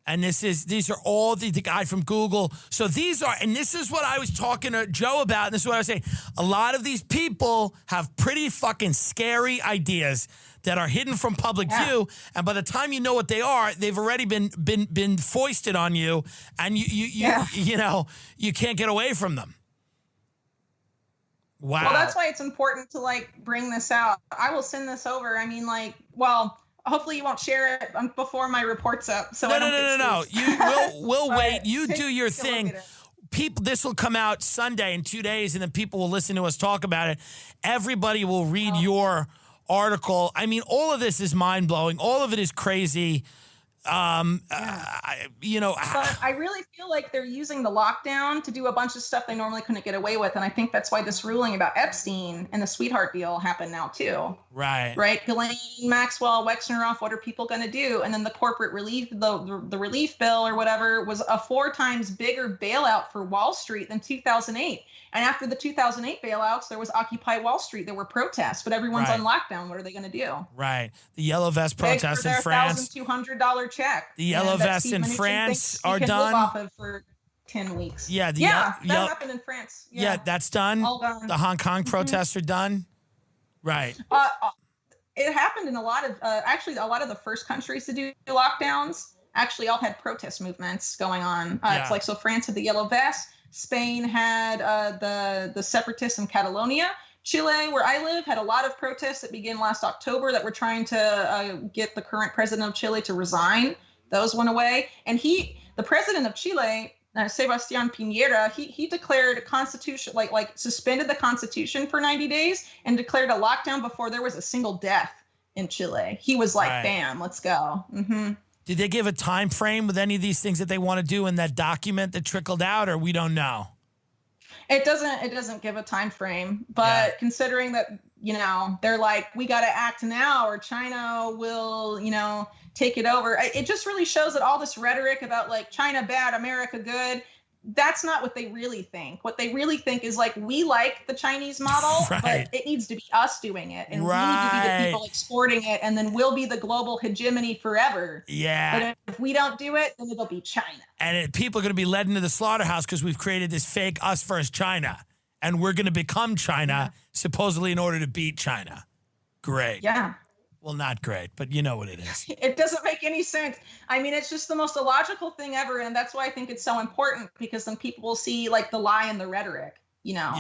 And these are all the guy from Google. So and this is what I was talking to Joe about, and this is what I was saying. A lot of these people have pretty fucking scary ideas that are hidden from public view, and by the time you know what they are, they've already been foisted on you, and you know, you can't get away from them. Wow.
Well, that's why it's important to like bring this out. I will send this over. I mean, like, hopefully you won't share it before my report's up. So
No. We'll wait. You do your thing. People, this will come out Sunday in 2 days, and then people will listen to us talk about it. Everybody will read your article. I mean, all of this is mind blowing. All of it is crazy. You know,
but I really feel like they're using the lockdown to do a bunch of stuff they normally couldn't get away with. And I think that's why this ruling about Epstein and the sweetheart deal happened now too.
Right.
Gisllane, Maxwell, Wexneroff, what are people going to do? And then the corporate relief, the relief bill or whatever was a 4 times bigger bailout for Wall Street than 2008. And after the 2008 bailouts, there was Occupy Wall Street. There were protests, but everyone's on lockdown. What are they going to do?
Right. The yellow vest protests in France.
$1,200 check.
The yellow vests in France are done.
Live off of for 10 weeks.
Yeah.
That happened in France.
Yeah, that's done.
All done.
The Hong Kong protests are done. Right.
It happened in a lot of a lot of the first countries to do lockdowns actually all had protest movements going on. It's like, so France had the yellow vest. Spain had the separatists in Catalonia. Chile, where I live, had a lot of protests that began last October that were trying to get the current president of Chile to resign. Those went away. And the president of Chile, Sebastián Piñera, he declared a constitution, like suspended the constitution for 90 days and declared a lockdown before there was a single death in Chile. He was like, bam, let's go. Mm-hmm.
Did they give a time frame with any of these things that they want to do in that document that trickled out, or we don't know?
It doesn't give a time frame, but considering that, you know, they're like, we got to act now or China will, you know, take it over. It just really shows that all this rhetoric about like China bad, America good, that's not what they really think. What they really think is like, we like the Chinese model, but it needs to be us doing it. And we need to be the people exporting it. And then we'll be the global hegemony forever.
Yeah.
But if we don't do it, then it'll be China.
And people are going to be led into the slaughterhouse because we've created this fake us versus China. And we're going to become China, supposedly in order to beat China. Great.
Yeah.
Well, not great, but you know what it is.
It doesn't make any sense. I mean, it's just the most illogical thing ever. And that's why I think it's so important, because then people will see like the lie and the rhetoric, you know,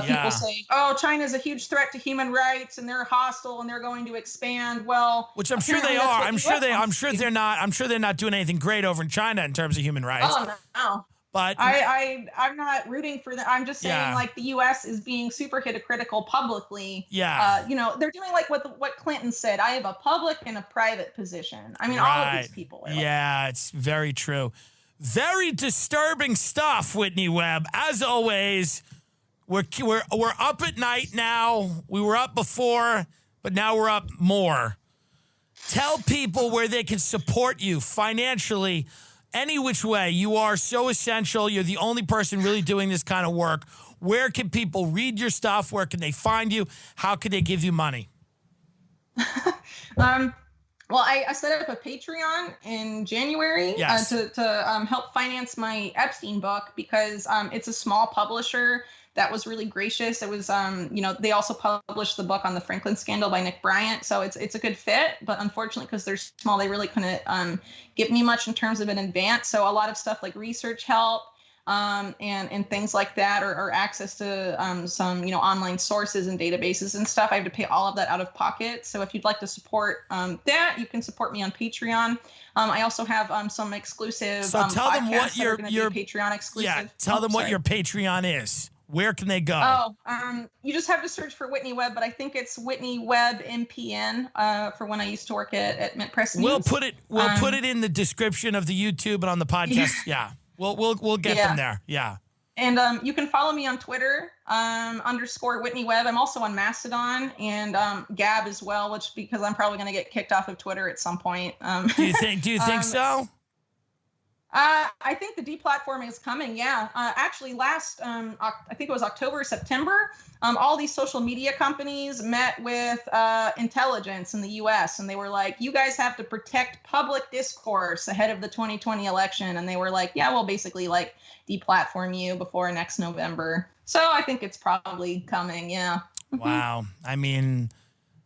people saying, oh, China's a huge threat to human rights and they're hostile and they're going to expand. Well,
which I'm sure they are. I'm sure they're not doing anything great over in China in terms of human rights.
Oh, no. But I'm not rooting for that. I'm just saying, like, the U.S. is being super hypocritical publicly.
Yeah.
You know, they're doing like what Clinton said. I have a public and a private position. I mean, all of these people are like,
it's very true. Very disturbing stuff, Whitney Webb. As always, we're up at night now. We were up before, but now we're up more. Tell people where they can support you financially. Any which way. You are so essential. You're the only person really doing this kind of work. Where can people read your stuff? Where can they find you? How can they give you money?
Well, I set up a Patreon in January to help finance my Epstein book, because it's a small publisher that was really gracious. It was, you know, they also published the book on the Franklin scandal by Nick Bryant. So it's a good fit, but unfortunately, because they're small, they really couldn't give me much in terms of an advance. So a lot of stuff like research help and things like that, or access to some, you know, online sources and databases and stuff. I have to pay all of that out of pocket. So if you'd like to support that, you can support me on Patreon. I also have some exclusive
so tell them what your
Patreon exclusive.
Yeah, tell them what your Patreon is. Where can they go?
You just have to search for Whitney Webb, but I think it's Whitney Webb MPN for when I used to work at Mint Press News.
We'll put it in the description of the YouTube and on the podcast. Yeah. We'll get them there. Yeah.
And you can follow me on Twitter _ Whitney Webb. I'm also on Mastodon and Gab as well, which because I'm probably going to get kicked off of Twitter at some point.
Do you think so?
I think the deplatforming is coming. Yeah. Actually, last, I think it was October, September, all these social media companies met with intelligence in the U.S. and they were like, you guys have to protect public discourse ahead of the 2020 election. And they were like, yeah, we'll basically like deplatform you before next November. So I think it's probably coming. Yeah.
Wow. I mean,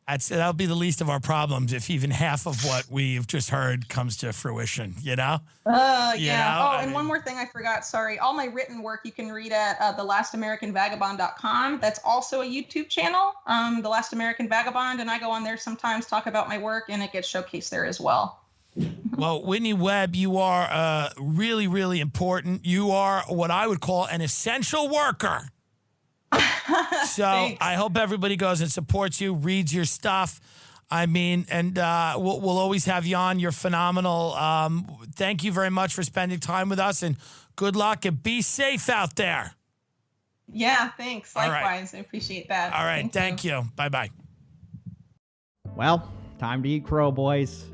that'll be the least of our problems if even half of what we've just heard comes to fruition, you know?
Yeah. And one more thing I forgot. Sorry. All my written work you can read at thelastamericanvagabond.com. That's also a YouTube channel, The Last American Vagabond. And I go on there sometimes, talk about my work, and it gets showcased there as well.
Well, Whitney Webb, you are really, really important. You are what I would call an essential worker. So I hope everybody goes and supports you, reads your stuff. I mean, and we'll always have you on. You're phenomenal. Thank you very much for spending time with us, and good luck and be safe out there.
Yeah, thanks. Likewise.
Right.
I appreciate that.
All right. Thank you. Bye-bye.
Well, time to eat crow, boys.